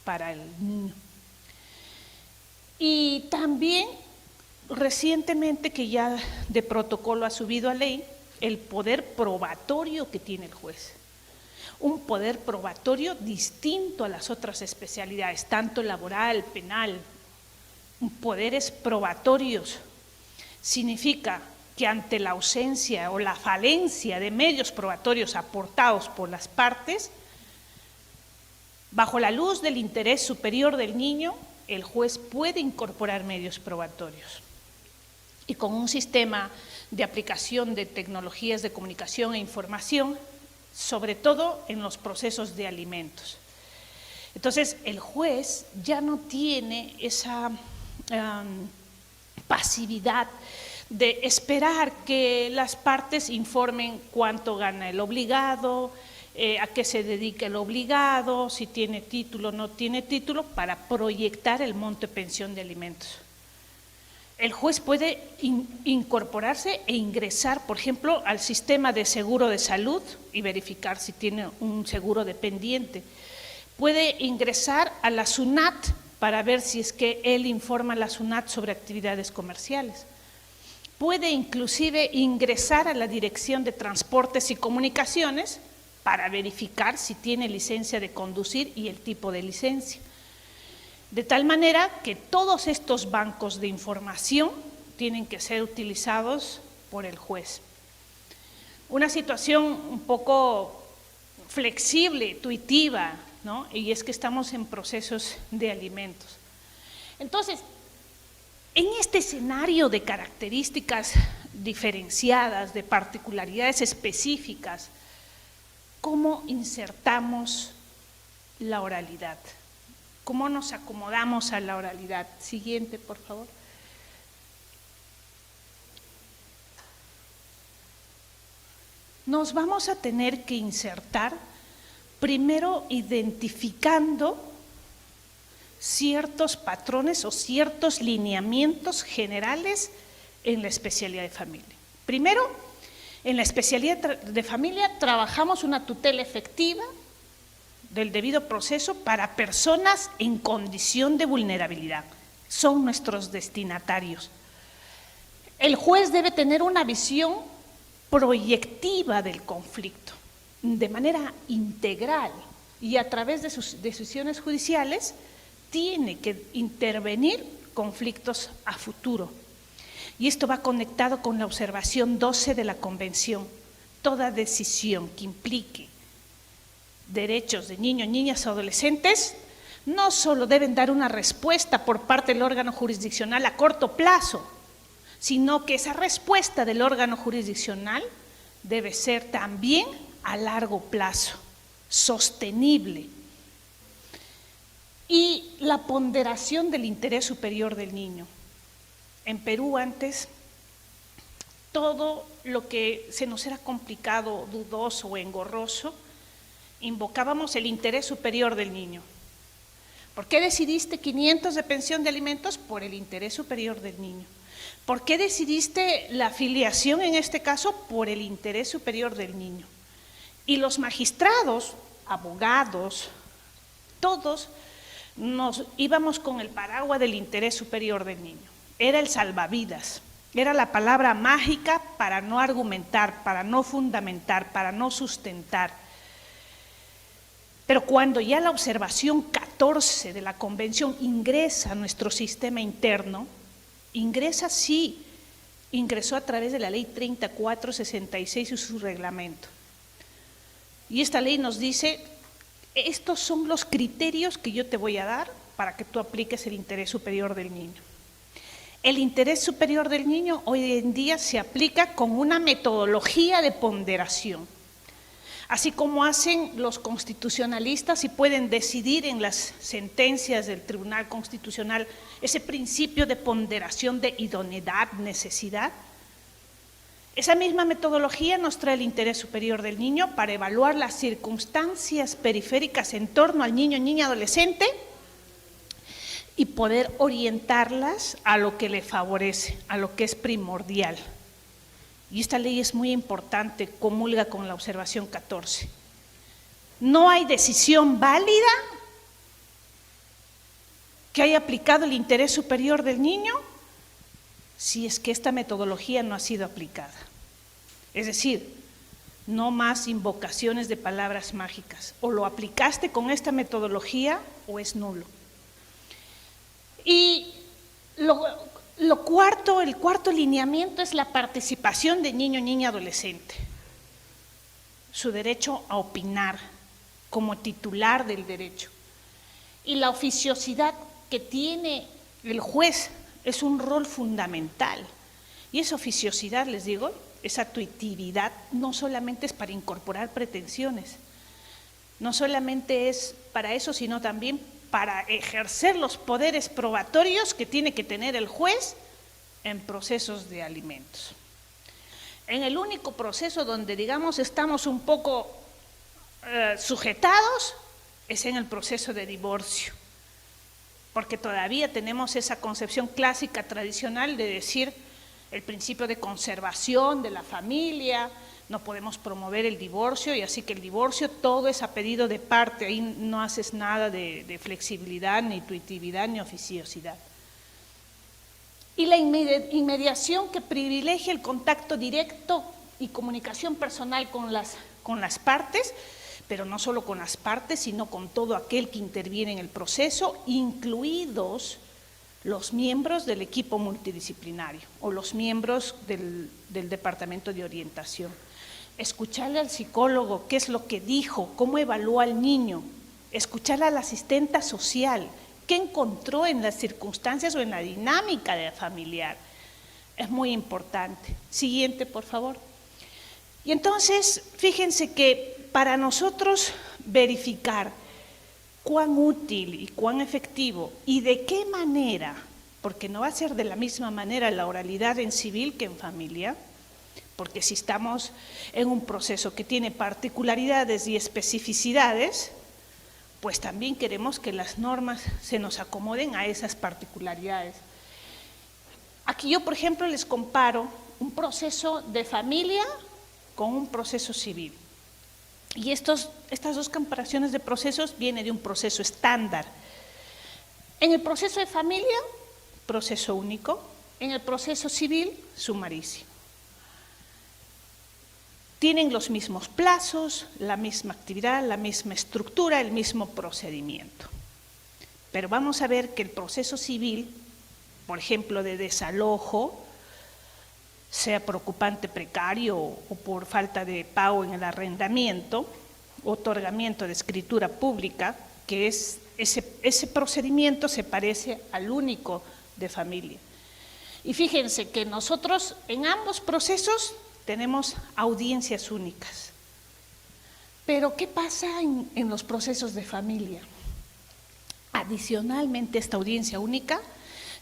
para el niño. Y también, recientemente, que ya de protocolo ha subido a ley, el poder probatorio que tiene el juez. Un poder probatorio distinto a las otras especialidades, tanto laboral, penal. Poderes probatorios significa que ante la ausencia o la falencia de medios probatorios aportados por las partes, bajo la luz del interés superior del niño, el juez puede incorporar medios probatorios. Y con un sistema de aplicación de tecnologías de comunicación e información, sobre todo en los procesos de alimentos. Entonces, el juez ya no tiene esa pasividad de esperar que las partes informen cuánto gana el obligado, a qué se dedica el obligado, si tiene título o no tiene título, para proyectar el monto de pensión de alimentos. El juez puede incorporarse e ingresar, por ejemplo, al sistema de seguro de salud y verificar si tiene un seguro dependiente. Puede ingresar a la SUNAT para ver si es que él informa a la SUNAT sobre actividades comerciales. Puede inclusive ingresar a la Dirección de Transportes y Comunicaciones para verificar si tiene licencia de conducir y el tipo de licencia. De tal manera que todos estos bancos de información tienen que ser utilizados por el juez. Una situación un poco flexible, tuitiva, ¿no? Y es que estamos en procesos de alimentos. Entonces, en este escenario de características diferenciadas, de particularidades específicas, ¿cómo insertamos la oralidad? ¿Cómo nos acomodamos a la oralidad? Siguiente, por favor. Nos vamos a tener que insertar primero identificando ciertos patrones o ciertos lineamientos generales en la especialidad de familia. Primero, en la especialidad de familia trabajamos una tutela efectiva del debido proceso para personas en condición de vulnerabilidad. Son nuestros destinatarios. El juez debe tener una visión proyectiva del conflicto, de manera integral, y a través de sus decisiones judiciales tiene que intervenir conflictos a futuro. Y esto va conectado con la observación 12 de la Convención. Toda decisión que implique derechos de niños, niñas o adolescentes no solo deben dar una respuesta por parte del órgano jurisdiccional a corto plazo, sino que esa respuesta del órgano jurisdiccional debe ser también a largo plazo, sostenible. Y la ponderación del interés superior del niño. En Perú antes, todo lo que se nos era complicado, dudoso o engorroso, invocábamos el interés superior del niño. ¿Por qué decidiste 500 de pensión de alimentos? Por el interés superior del niño. ¿Por qué decidiste la filiación en este caso? Por el interés superior del niño. Y los magistrados, abogados, todos nos íbamos con el paraguas del interés superior del niño. Era el salvavidas, era la palabra mágica para no argumentar, para no fundamentar, para no sustentar. Pero cuando ya la observación 14 de la Convención ingresa a nuestro sistema interno, ingresa sí, ingresó a través de la Ley 3466 y su reglamento. Y esta ley nos dice, estos son los criterios que yo te voy a dar para que tú apliques el interés superior del niño. El interés superior del niño hoy en día se aplica con una metodología de ponderación. Así como hacen los constitucionalistas y pueden decidir en las sentencias del Tribunal Constitucional ese principio de ponderación de idoneidad, necesidad. Esa misma metodología nos trae el interés superior del niño para evaluar las circunstancias periféricas en torno al niño, niña, adolescente y poder orientarlas a lo que le favorece, a lo que es primordial. Y esta ley es muy importante, comulga con la observación 14. No hay decisión válida que haya aplicado el interés superior del niño si es que esta metodología no ha sido aplicada. Es decir, no más invocaciones de palabras mágicas. O lo aplicaste con esta metodología o es nulo. Y el cuarto lineamiento es la participación de niño, niña, adolescente. Su derecho a opinar como titular del derecho. Y la oficiosidad que tiene el juez es un rol fundamental. Y esa oficiosidad, les digo, esa tuitividad, no solamente es para incorporar pretensiones, no solamente es para eso, sino también para ejercer los poderes probatorios que tiene que tener el juez en procesos de alimentos. En el único proceso donde, digamos, estamos un poco sujetados es en el proceso de divorcio, porque todavía tenemos esa concepción clásica tradicional de decir el principio de conservación de la familia, no podemos promover el divorcio y así que el divorcio todo es a pedido de parte, ahí no haces nada de flexibilidad, ni tuitividad, ni oficiosidad. Y la inmediación que privilegia el contacto directo y comunicación personal con las partes, pero no solo con las partes, sino con todo aquel que interviene en el proceso, incluidos los miembros del equipo multidisciplinario o los miembros del departamento de orientación. Escucharle al psicólogo qué es lo que dijo, cómo evaluó al niño, escucharle a la asistenta social, qué encontró en las circunstancias o en la dinámica familiar. Es muy importante. Siguiente, por favor. Y entonces, fíjense que para nosotros verificar cuán útil y cuán efectivo y de qué manera, porque no va a ser de la misma manera la oralidad en civil que en familia, porque si estamos en un proceso que tiene particularidades y especificidades, pues también queremos que las normas se nos acomoden a esas particularidades. Aquí yo, por ejemplo, les comparo un proceso de familia con un proceso civil. Y estas dos comparaciones de procesos vienen de un proceso estándar. En el proceso de familia, proceso único. En el proceso civil, sumarísimo. Tienen los mismos plazos, la misma actividad, la misma estructura, el mismo procedimiento. Pero vamos a ver que el proceso civil, por ejemplo, de desalojo, sea por ocupante precario o por falta de pago en el arrendamiento, otorgamiento de escritura pública, que es ese procedimiento se parece al único de familia. Y fíjense que nosotros en ambos procesos tenemos audiencias únicas. Pero ¿qué pasa en los procesos de familia? Adicionalmente a esta audiencia única,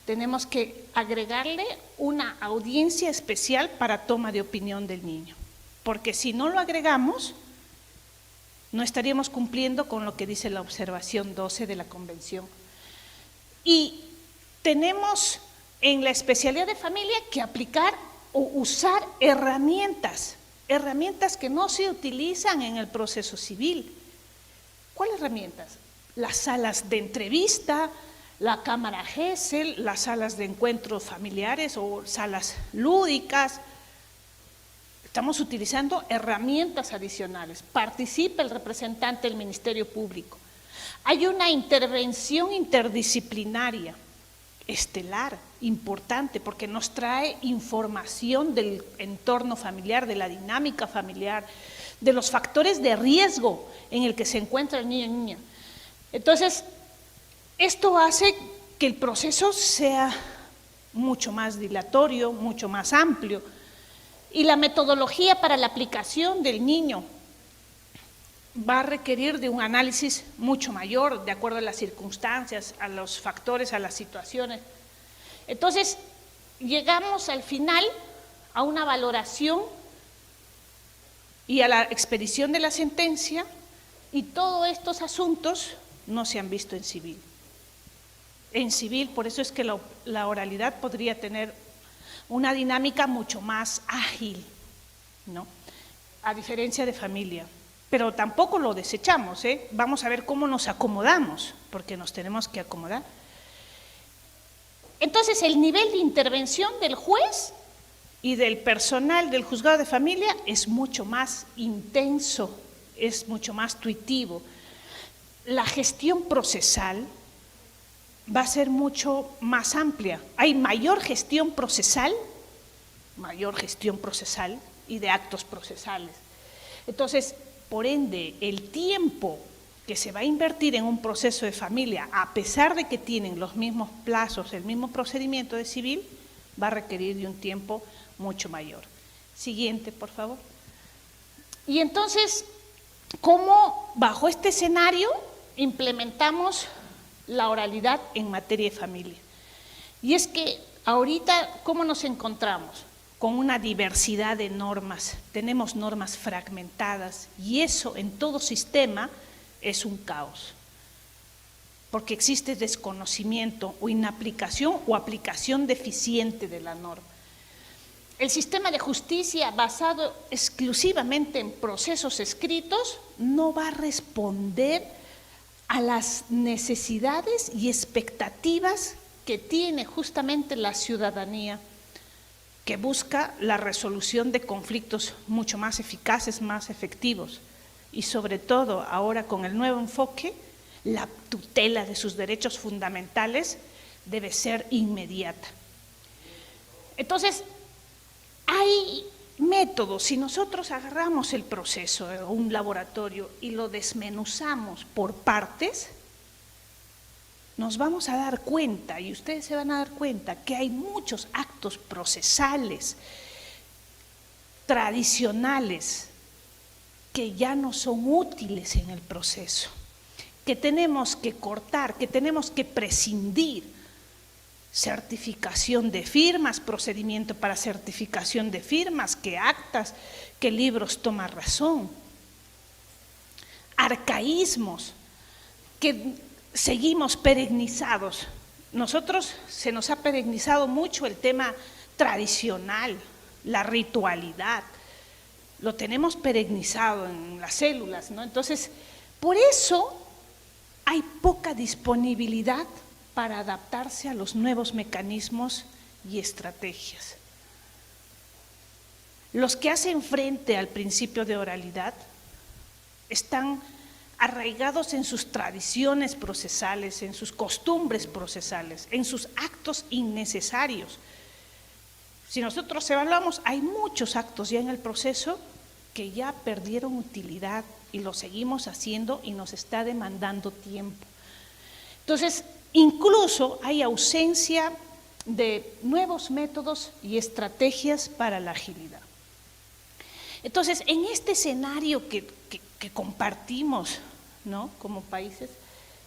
tenemos que agregarle una audiencia especial para toma de opinión del niño. Porque si no lo agregamos, no estaríamos cumpliendo con lo que dice la observación 12 de la Convención. Y tenemos en la especialidad de familia que aplicar o usar herramientas que no se utilizan en el proceso civil. ¿Cuáles herramientas? Las salas de entrevista, la cámara GESEL, las salas de encuentros familiares o salas lúdicas. Estamos utilizando herramientas adicionales. Participa el representante del Ministerio Público. Hay una intervención interdisciplinaria, estelar, importante, porque nos trae información del entorno familiar, de la dinámica familiar, de los factores de riesgo en el que se encuentra el niño o niña. Entonces, esto hace que el proceso sea mucho más dilatorio, mucho más amplio, y la metodología para la aplicación del niño va a requerir de un análisis mucho mayor, de acuerdo a las circunstancias, a los factores, a las situaciones. Entonces, llegamos al final a una valoración y a la expedición de la sentencia, y todos estos asuntos no se han visto en civil. En civil, por eso es que la oralidad podría tener una dinámica mucho más ágil, ¿no? A diferencia de familia. Pero tampoco lo desechamos, ¿eh? Vamos a ver cómo nos acomodamos, porque nos tenemos que acomodar. Entonces, el nivel de intervención del juez y del personal del juzgado de familia es mucho más intenso, es mucho más tuitivo. La gestión procesal va a ser mucho más amplia. Hay mayor gestión procesal y de actos procesales. Entonces, por ende, el tiempo que se va a invertir en un proceso de familia, a pesar de que tienen los mismos plazos, el mismo procedimiento de civil, va a requerir de un tiempo mucho mayor. Siguiente, por favor. Y entonces, ¿cómo bajo este escenario implementamos la oralidad en materia de familia? Y es que ahorita, ¿cómo nos encontramos? Con una diversidad de normas, tenemos normas fragmentadas, y eso en todo sistema es un caos, porque existe desconocimiento o inaplicación o aplicación deficiente de la norma. El sistema de justicia basado exclusivamente en procesos escritos no va a responder a las necesidades y expectativas que tiene justamente la ciudadanía, que busca la resolución de conflictos mucho más eficaces, más efectivos, y sobre todo ahora con el nuevo enfoque, la tutela de sus derechos fundamentales debe ser inmediata. Entonces, hay métodos. Si nosotros agarramos el proceso de un laboratorio y lo desmenuzamos por partes, nos vamos a dar cuenta, y ustedes se van a dar cuenta, que hay muchos actos procesales tradicionales que ya no son útiles en el proceso, que tenemos que cortar, que tenemos que prescindir. Certificación de firmas, procedimiento para certificación de firmas, que actas, que libros toma razón. Arcaísmos, que seguimos perennizados. Nosotros se nos ha perennizado mucho el tema tradicional, la ritualidad. Lo tenemos perennizado en las células, ¿no? Entonces, por eso hay poca disponibilidad para adaptarse a los nuevos mecanismos y estrategias. Los que hacen frente al principio de oralidad están arraigados en sus tradiciones procesales, en sus costumbres procesales, en sus actos innecesarios. Si nosotros evaluamos, hay muchos actos ya en el proceso que ya perdieron utilidad y lo seguimos haciendo y nos está demandando tiempo. Entonces, incluso hay ausencia de nuevos métodos y estrategias para la agilidad. Entonces, en este escenario que compartimos, ¿no?, como países,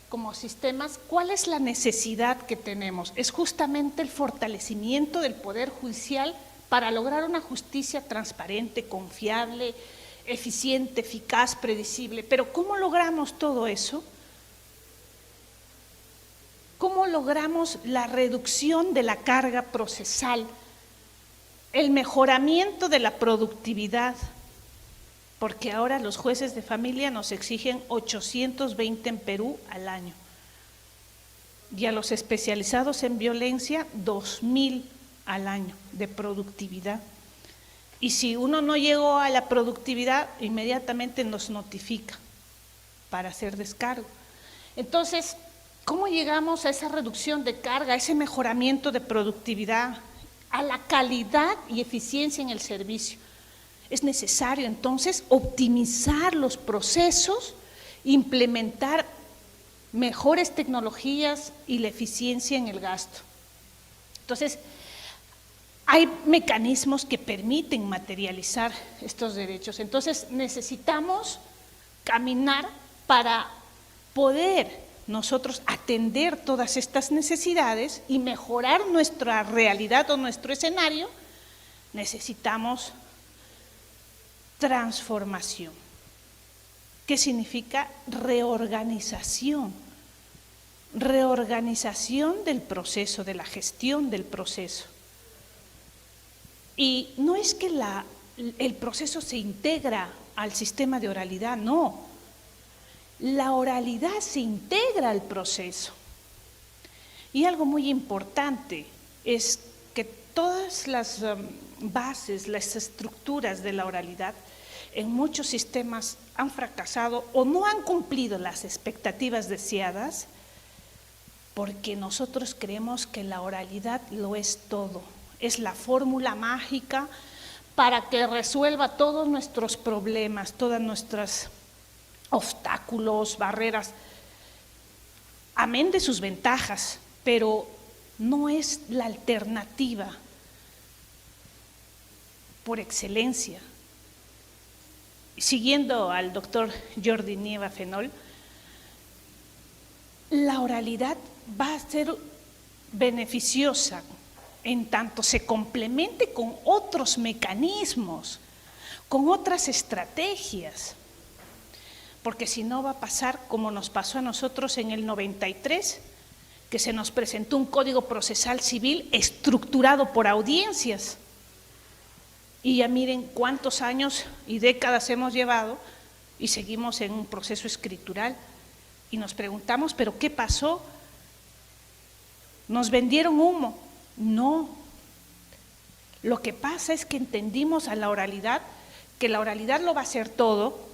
como sistemas, ¿cuál es la necesidad que tenemos? Es justamente el fortalecimiento del Poder Judicial para lograr una justicia transparente, confiable, eficiente, eficaz, predecible. Pero ¿cómo logramos todo eso? ¿Cómo logramos la reducción de la carga procesal, el mejoramiento de la productividad? Porque ahora los jueces de familia nos exigen 820 en Perú al año, y a los especializados en violencia 2000 al año de productividad. Y si uno no llegó a la productividad, inmediatamente nos notifica para hacer descargo. Entonces, ¿cómo llegamos a esa reducción de carga, a ese mejoramiento de productividad, a la calidad y eficiencia en el servicio? Es necesario entonces optimizar los procesos, implementar mejores tecnologías y la eficiencia en el gasto. Entonces, hay mecanismos que permiten materializar estos derechos. Entonces, necesitamos caminar para poder nosotros atender todas estas necesidades y mejorar nuestra realidad o nuestro escenario. Necesitamos transformación. ¿Qué significa reorganización? Reorganización del proceso, de la gestión del proceso. Y no es que el proceso se integra al sistema de oralidad, no. La oralidad se integra al proceso. Y algo muy importante es que todas las bases, las estructuras de la oralidad en muchos sistemas han fracasado o no han cumplido las expectativas deseadas porque nosotros creemos que la oralidad lo es todo. Es la fórmula mágica para que resuelva todos nuestros problemas, todas nuestras obstáculos, barreras, amén de sus ventajas, pero no es la alternativa por excelencia. Siguiendo al doctor Jordi Nieva Fenol, la oralidad va a ser beneficiosa en tanto se complemente con otros mecanismos, con otras estrategias, porque si no va a pasar como nos pasó a nosotros en el 93, que se nos presentó un código procesal civil estructurado por audiencias. Y ya miren cuántos años y décadas hemos llevado y seguimos en un proceso escritural. Y nos preguntamos, ¿pero qué pasó? ¿Nos vendieron humo? No. Lo que pasa es que entendimos a la oralidad, que la oralidad lo va a hacer todo,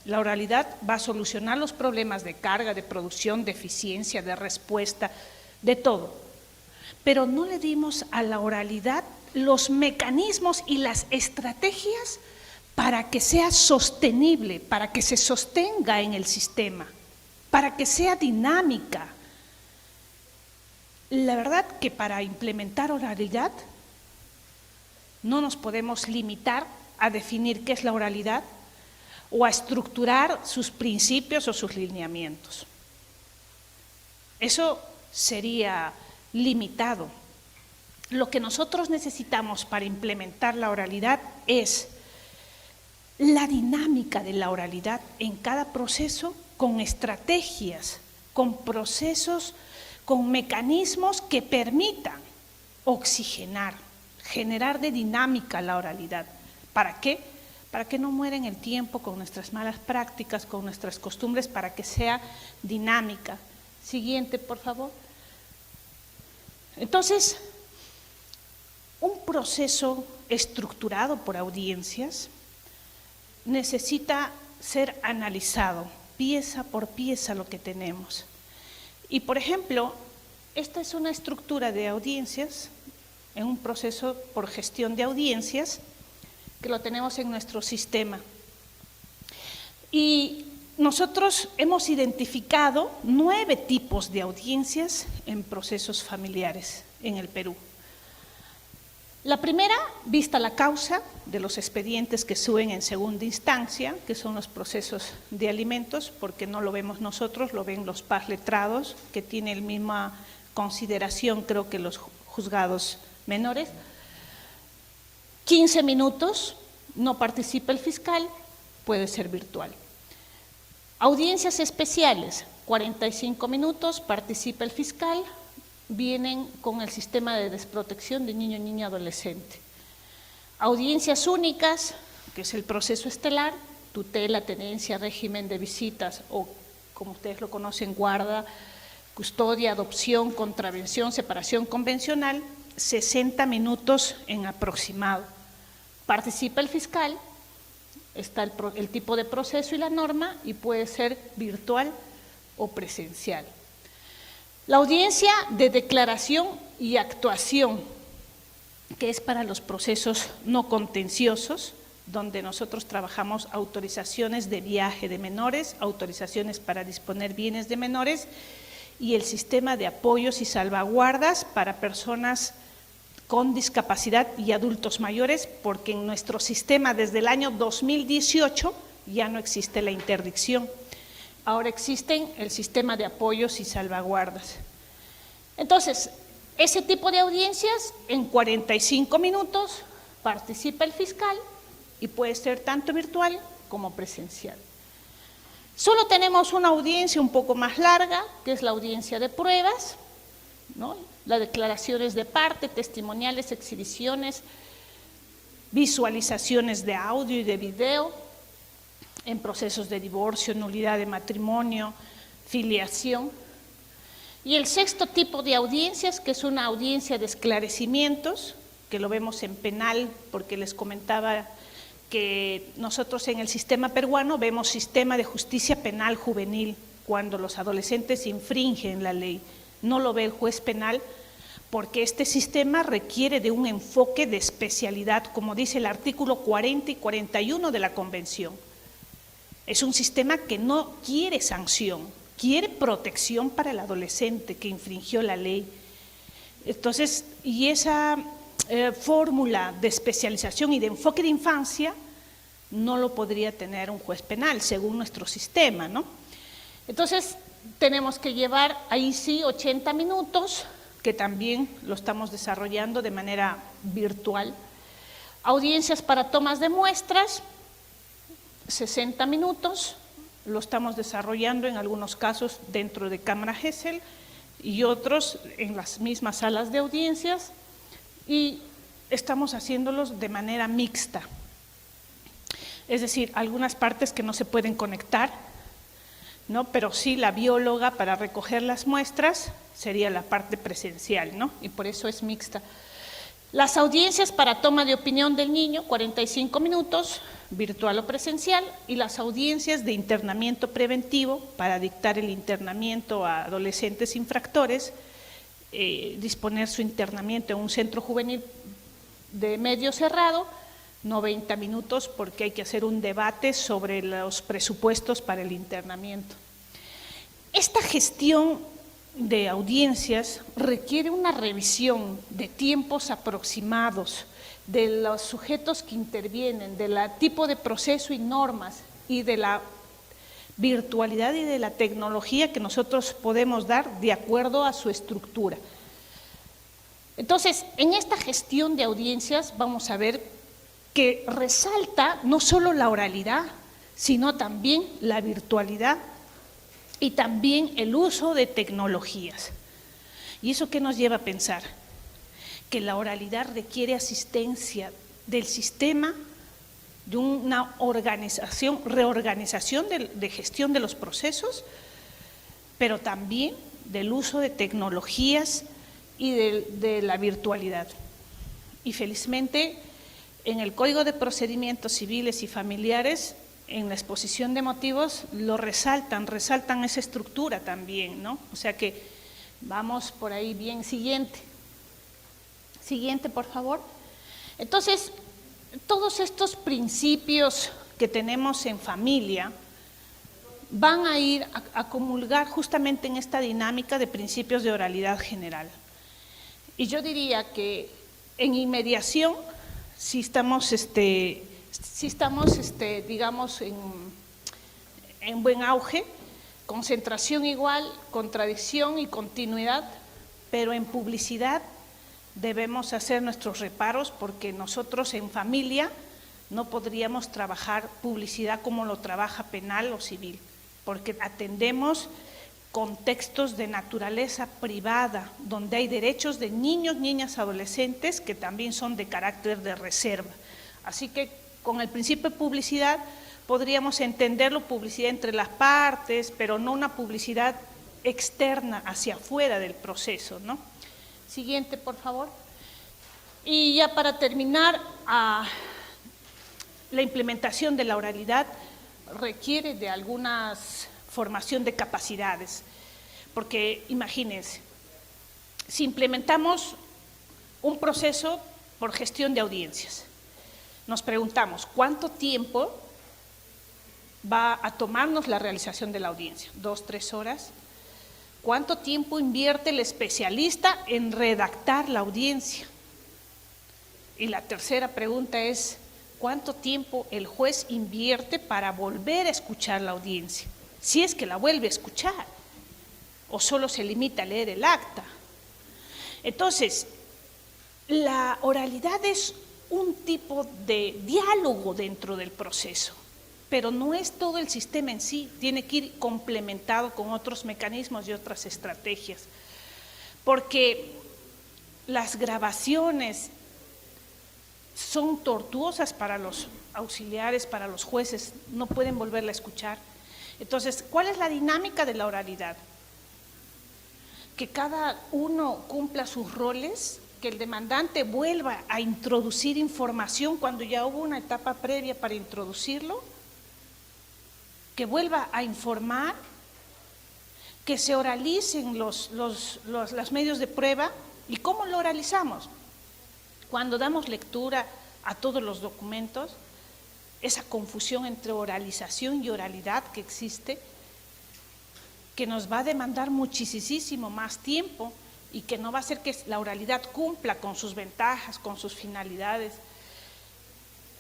la oralidad va a solucionar los problemas de carga, de producción, de eficiencia, de respuesta, de todo. Pero no le dimos a la oralidad los mecanismos y las estrategias para que sea sostenible, para que se sostenga en el sistema, para que sea dinámica. La verdad que para implementar oralidad no nos podemos limitar a definir qué es la oralidad o a estructurar sus principios o sus lineamientos. Eso sería limitado. Lo que nosotros necesitamos para implementar la oralidad es la dinámica de la oralidad en cada proceso con estrategias, con procesos, con mecanismos que permitan oxigenar, generar de dinámica la oralidad. ¿Para qué? Para que no muera en el tiempo con nuestras malas prácticas, con nuestras costumbres, para que sea dinámica. Siguiente, por favor. Entonces, un proceso estructurado por audiencias necesita ser analizado pieza por pieza lo que tenemos. Y por ejemplo, esta es una estructura de audiencias en un proceso por gestión de audiencias que lo tenemos en nuestro sistema. Y nosotros hemos identificado 9 tipos de audiencias en procesos familiares en el Perú. La primera, vista la causa de los expedientes que suben en segunda instancia, que son los procesos de alimentos, porque no lo vemos nosotros, lo ven los PAS letrados, que tienen la misma consideración, creo que los juzgados menores. 15 minutos, no participa el fiscal, puede ser virtual. Audiencias especiales, 45 minutos, participa el fiscal, vienen con el sistema de desprotección de niño, niña, adolescente. Audiencias únicas, que es el proceso estelar, tutela, tenencia, régimen de visitas o, como ustedes lo conocen, guarda, custodia, adopción, contravención, separación convencional, 60 minutos en aproximado. Participa el fiscal, está el tipo de proceso y la norma, y puede ser virtual o presencial. La audiencia de declaración y actuación, que es para los procesos no contenciosos, donde nosotros trabajamos autorizaciones de viaje de menores, autorizaciones para disponer bienes de menores y el sistema de apoyos y salvaguardas para personas con discapacidad y adultos mayores, porque en nuestro sistema desde el año 2018 ya no existe la interdicción. Ahora existen el sistema de apoyos y salvaguardas. Entonces, ese tipo de audiencias, en 45 minutos participa el fiscal y puede ser tanto virtual como presencial. Solo tenemos una audiencia un poco más larga, que es la audiencia de pruebas, ¿no? Las declaraciones de parte, testimoniales, exhibiciones, visualizaciones de audio y de video en procesos de divorcio, nulidad de matrimonio, filiación. Y el sexto tipo de audiencias, que es una audiencia de esclarecimientos, que lo vemos en penal, porque les comentaba que nosotros en el sistema peruano vemos sistema de justicia penal juvenil cuando los adolescentes infringen la ley. No lo ve el juez penal porque este sistema requiere de un enfoque de especialidad, como dice el artículo 40 y 41 de la Convención. Es un sistema que no quiere sanción, quiere protección para el adolescente que infringió la ley. Entonces, y esa fórmula de especialización y de enfoque de infancia no lo podría tener un juez penal, según nuestro sistema, ¿no? Entonces, tenemos que llevar ahí sí 80 minutos, que también lo estamos desarrollando de manera virtual. Audiencias para tomas de muestras, 60 minutos, lo estamos desarrollando en algunos casos dentro de Cámara Gesell y otros en las mismas salas de audiencias, y estamos haciéndolos de manera mixta. Es decir, algunas partes que no se pueden conectar, ¿no? Pero sí la bióloga para recoger las muestras sería la parte presencial, ¿no? Y por eso es mixta. Las audiencias para toma de opinión del niño, 45 minutos, virtual o presencial, y las audiencias de internamiento preventivo para dictar el internamiento a adolescentes infractores, disponer su internamiento en un centro juvenil de medio cerrado, 90 minutos, porque hay que hacer un debate sobre los presupuestos para el internamiento. Esta gestión de audiencias requiere una revisión de tiempos aproximados, de los sujetos que intervienen, del tipo de proceso y normas, y de la virtualidad y de la tecnología que nosotros podemos dar de acuerdo a su estructura. Entonces, en esta gestión de audiencias vamos a ver que resalta no solo la oralidad, sino también la virtualidad y también el uso de tecnologías. ¿Y eso qué nos lleva a pensar? Que la oralidad requiere asistencia del sistema, de una reorganización de gestión de los procesos, pero también del uso de tecnologías y de la virtualidad. Y felizmente, en el Código de Procedimientos Civiles y Familiares, en la exposición de motivos, lo resaltan esa estructura también, ¿no? O sea que vamos por ahí bien. Siguiente, por favor. Entonces, todos estos principios que tenemos en familia van a ir a comulgar justamente en esta dinámica de principios de oralidad general. Y yo diría que en inmediación, si estamos, digamos, en buen auge, concentración igual, contradicción y continuidad, pero en publicidad debemos hacer nuestros reparos, porque nosotros en familia no podríamos trabajar publicidad como lo trabaja penal o civil, porque atendemos contextos de naturaleza privada, donde hay derechos de niños, niñas, adolescentes que también son de carácter de reserva. Así que con el principio de publicidad podríamos entenderlo publicidad entre las partes, pero no una publicidad externa hacia afuera del proceso, ¿no? Siguiente, por favor. Y ya para terminar, la implementación de la oralidad requiere de alguna formación de capacidades, porque imagínense, si implementamos un proceso por gestión de audiencias, nos preguntamos, ¿cuánto tiempo va a tomarnos la realización de la audiencia? 2, 3 horas. ¿Cuánto tiempo invierte el especialista en redactar la audiencia? Y la tercera pregunta es, ¿cuánto tiempo el juez invierte para volver a escuchar la audiencia? Si es que la vuelve a escuchar, o solo se limita a leer el acta. Entonces, la oralidad es un tipo de diálogo dentro del proceso, pero no es todo el sistema en sí, tiene que ir complementado con otros mecanismos y otras estrategias, porque las grabaciones son tortuosas para los auxiliares, para los jueces, no pueden volverla a escuchar. Entonces, ¿cuál es la dinámica de la oralidad? Que cada uno cumpla sus roles, que el demandante vuelva a introducir información cuando ya hubo una etapa previa para introducirlo, que vuelva a informar, que se oralicen los medios de prueba. ¿Y cómo lo oralizamos? Cuando damos lectura a todos los documentos, esa confusión entre oralización y oralidad que existe, que nos va a demandar muchísimo más tiempo y que no va a hacer que la oralidad cumpla con sus ventajas, con sus finalidades.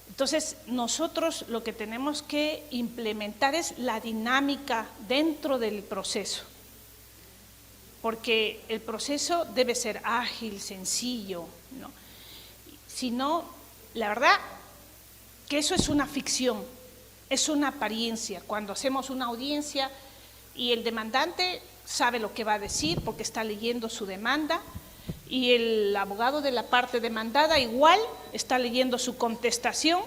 Entonces, nosotros lo que tenemos que implementar es la dinámica dentro del proceso, porque el proceso debe ser ágil, sencillo, ¿no? Si no, la verdad que eso es una ficción, es una apariencia. Cuando hacemos una audiencia y el demandante sabe lo que va a decir porque está leyendo su demanda, y el abogado de la parte demandada igual está leyendo su contestación,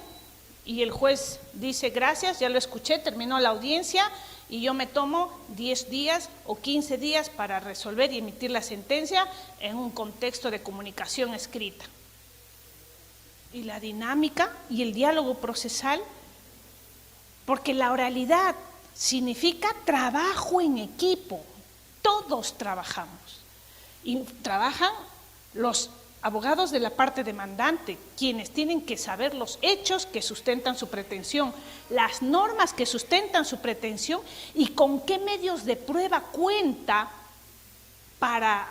y el juez dice gracias, ya lo escuché, terminó la audiencia y yo me tomo 10 días o 15 días para resolver y emitir la sentencia en un contexto de comunicación escrita. Y la dinámica y el diálogo procesal, porque la oralidad significa trabajo en equipo, todos trabajamos, y trabajan los abogados de la parte demandante, quienes tienen que saber los hechos que sustentan su pretensión, las normas que sustentan su pretensión y con qué medios de prueba cuenta para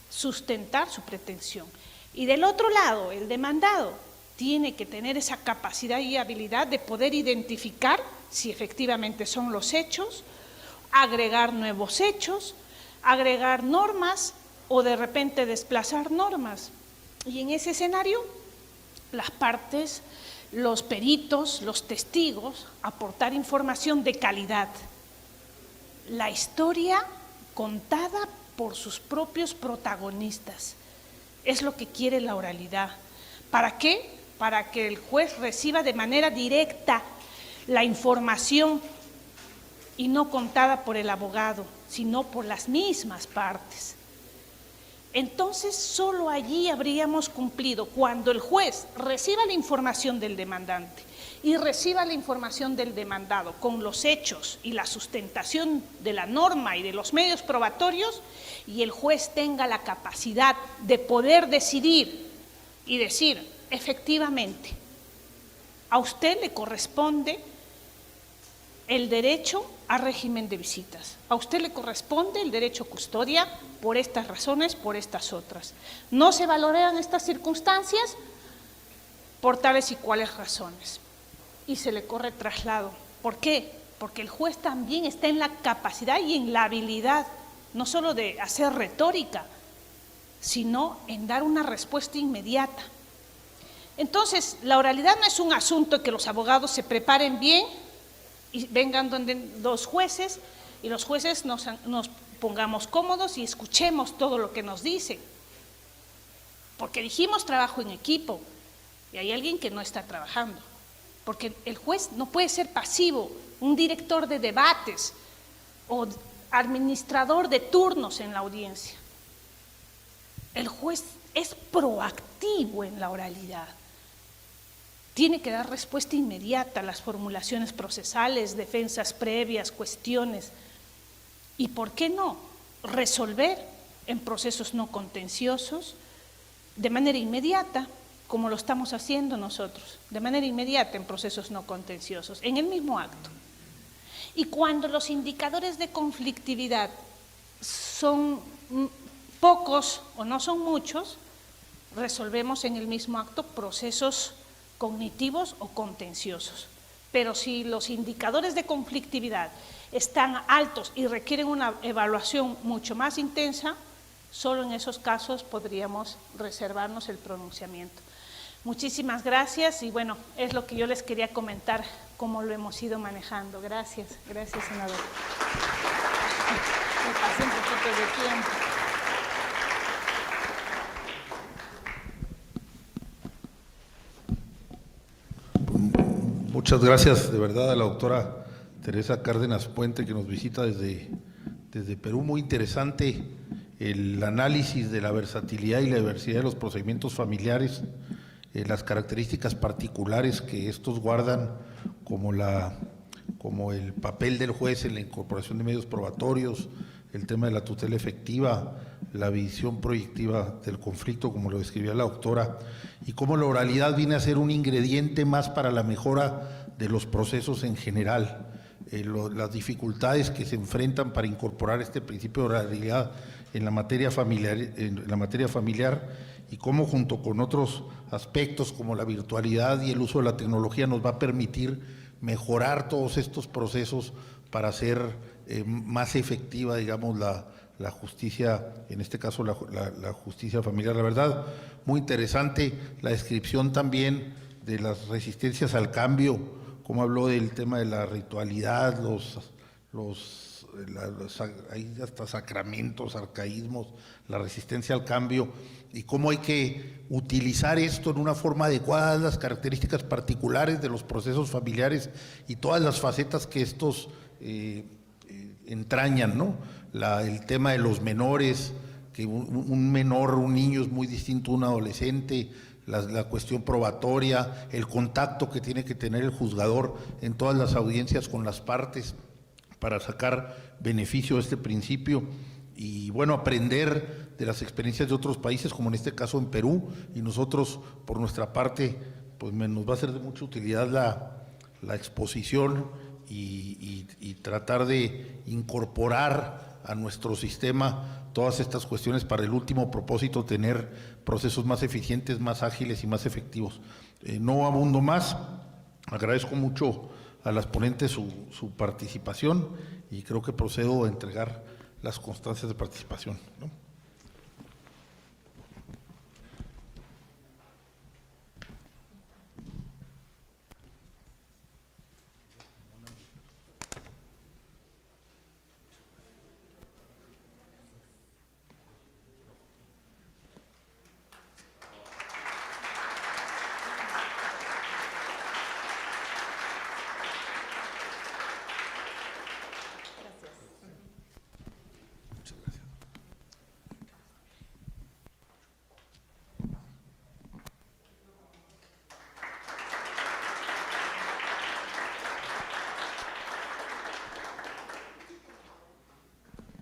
sustentar su pretensión. Y del otro lado, el demandado tiene que tener esa capacidad y habilidad de poder identificar si efectivamente son los hechos, agregar nuevos hechos, agregar normas o de repente desplazar normas. Y en ese escenario, las partes, los peritos, los testigos, aportar información de calidad. La historia contada por sus propios protagonistas. Es lo que quiere la oralidad. ¿Para qué? Para que el juez reciba de manera directa la información y no contada por el abogado, sino por las mismas partes. Entonces, solo allí habríamos cumplido, cuando el juez reciba la información del demandante y reciba la información del demandado con los hechos y la sustentación de la norma y de los medios probatorios, y el juez tenga la capacidad de poder decidir y decir, efectivamente, a usted le corresponde el derecho a régimen de visitas, a usted le corresponde el derecho a custodia por estas razones, por estas otras. No se valoran estas circunstancias por tales y cuales razones. Y se le corre traslado. ¿Por qué? Porque el juez también está en la capacidad y en la habilidad, no solo de hacer retórica, sino en dar una respuesta inmediata. Entonces, la oralidad no es un asunto que los abogados se preparen bien y vengan donde los jueces, y los jueces nos pongamos cómodos y escuchemos todo lo que nos dicen. Porque dijimos trabajo en equipo, y hay alguien que no está trabajando. Porque el juez no puede ser pasivo, un director de debates o administrador de turnos en la audiencia. El juez es proactivo en la oralidad. tiene que dar respuesta inmediata a las formulaciones procesales, defensas previas, cuestiones. Y ¿por qué no? Resolver en procesos no contenciosos de manera inmediata, como lo estamos haciendo nosotros, de manera inmediata en procesos no contenciosos, en el mismo acto. Y cuando los indicadores de conflictividad son pocos o no son muchos, resolvemos en el mismo acto procesos cognitivos o contenciosos. Pero si los indicadores de conflictividad están altos y requieren una evaluación mucho más intensa, solo en esos casos podríamos reservarnos el pronunciamiento. Muchísimas gracias y bueno, es lo que yo les quería comentar, cómo lo hemos ido manejando. Gracias, gracias, senador. Me pasé un poquito de tiempo. Muchas gracias de verdad a la doctora Teresa Cárdenas Puente, que nos visita desde Perú. Muy interesante el análisis de la versatilidad y la diversidad de los procedimientos familiares, las características particulares que estos guardan, como el papel del juez en la incorporación de medios probatorios, el tema de la tutela efectiva, la visión proyectiva del conflicto, como lo describía la doctora, y cómo la oralidad viene a ser un ingrediente más para la mejora de los procesos en general, las dificultades que se enfrentan para incorporar este principio de oralidad en la materia familiar, y cómo junto con otros aspectos como la virtualidad y el uso de la tecnología nos va a permitir mejorar todos estos procesos para hacer más efectiva, digamos, la justicia, en este caso la justicia familiar. La verdad, muy interesante la descripción también de las resistencias al cambio, como habló del tema de la ritualidad, hay hasta sacramentos, arcaísmos, la resistencia al cambio, y cómo hay que utilizar esto en una forma adecuada, las características particulares de los procesos familiares y todas las facetas que estos entrañan, ¿no? El tema de los menores, que un menor, un niño es muy distinto a un adolescente, la cuestión probatoria, el contacto que tiene que tener el juzgador en todas las audiencias con las partes para sacar beneficio de este principio, y bueno, aprender de las experiencias de otros países, como en este caso en Perú, y nosotros por nuestra parte, pues nos va a ser de mucha utilidad la exposición y tratar de incorporar a nuestro sistema todas estas cuestiones para el último propósito, tener procesos más eficientes, más ágiles y más efectivos. No abundo más, agradezco mucho a las ponentes su participación y creo que procedo a entregar las constancias de participación, ¿no?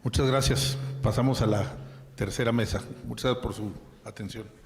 Muchas gracias. Pasamos a la tercera mesa. Muchas gracias por su atención.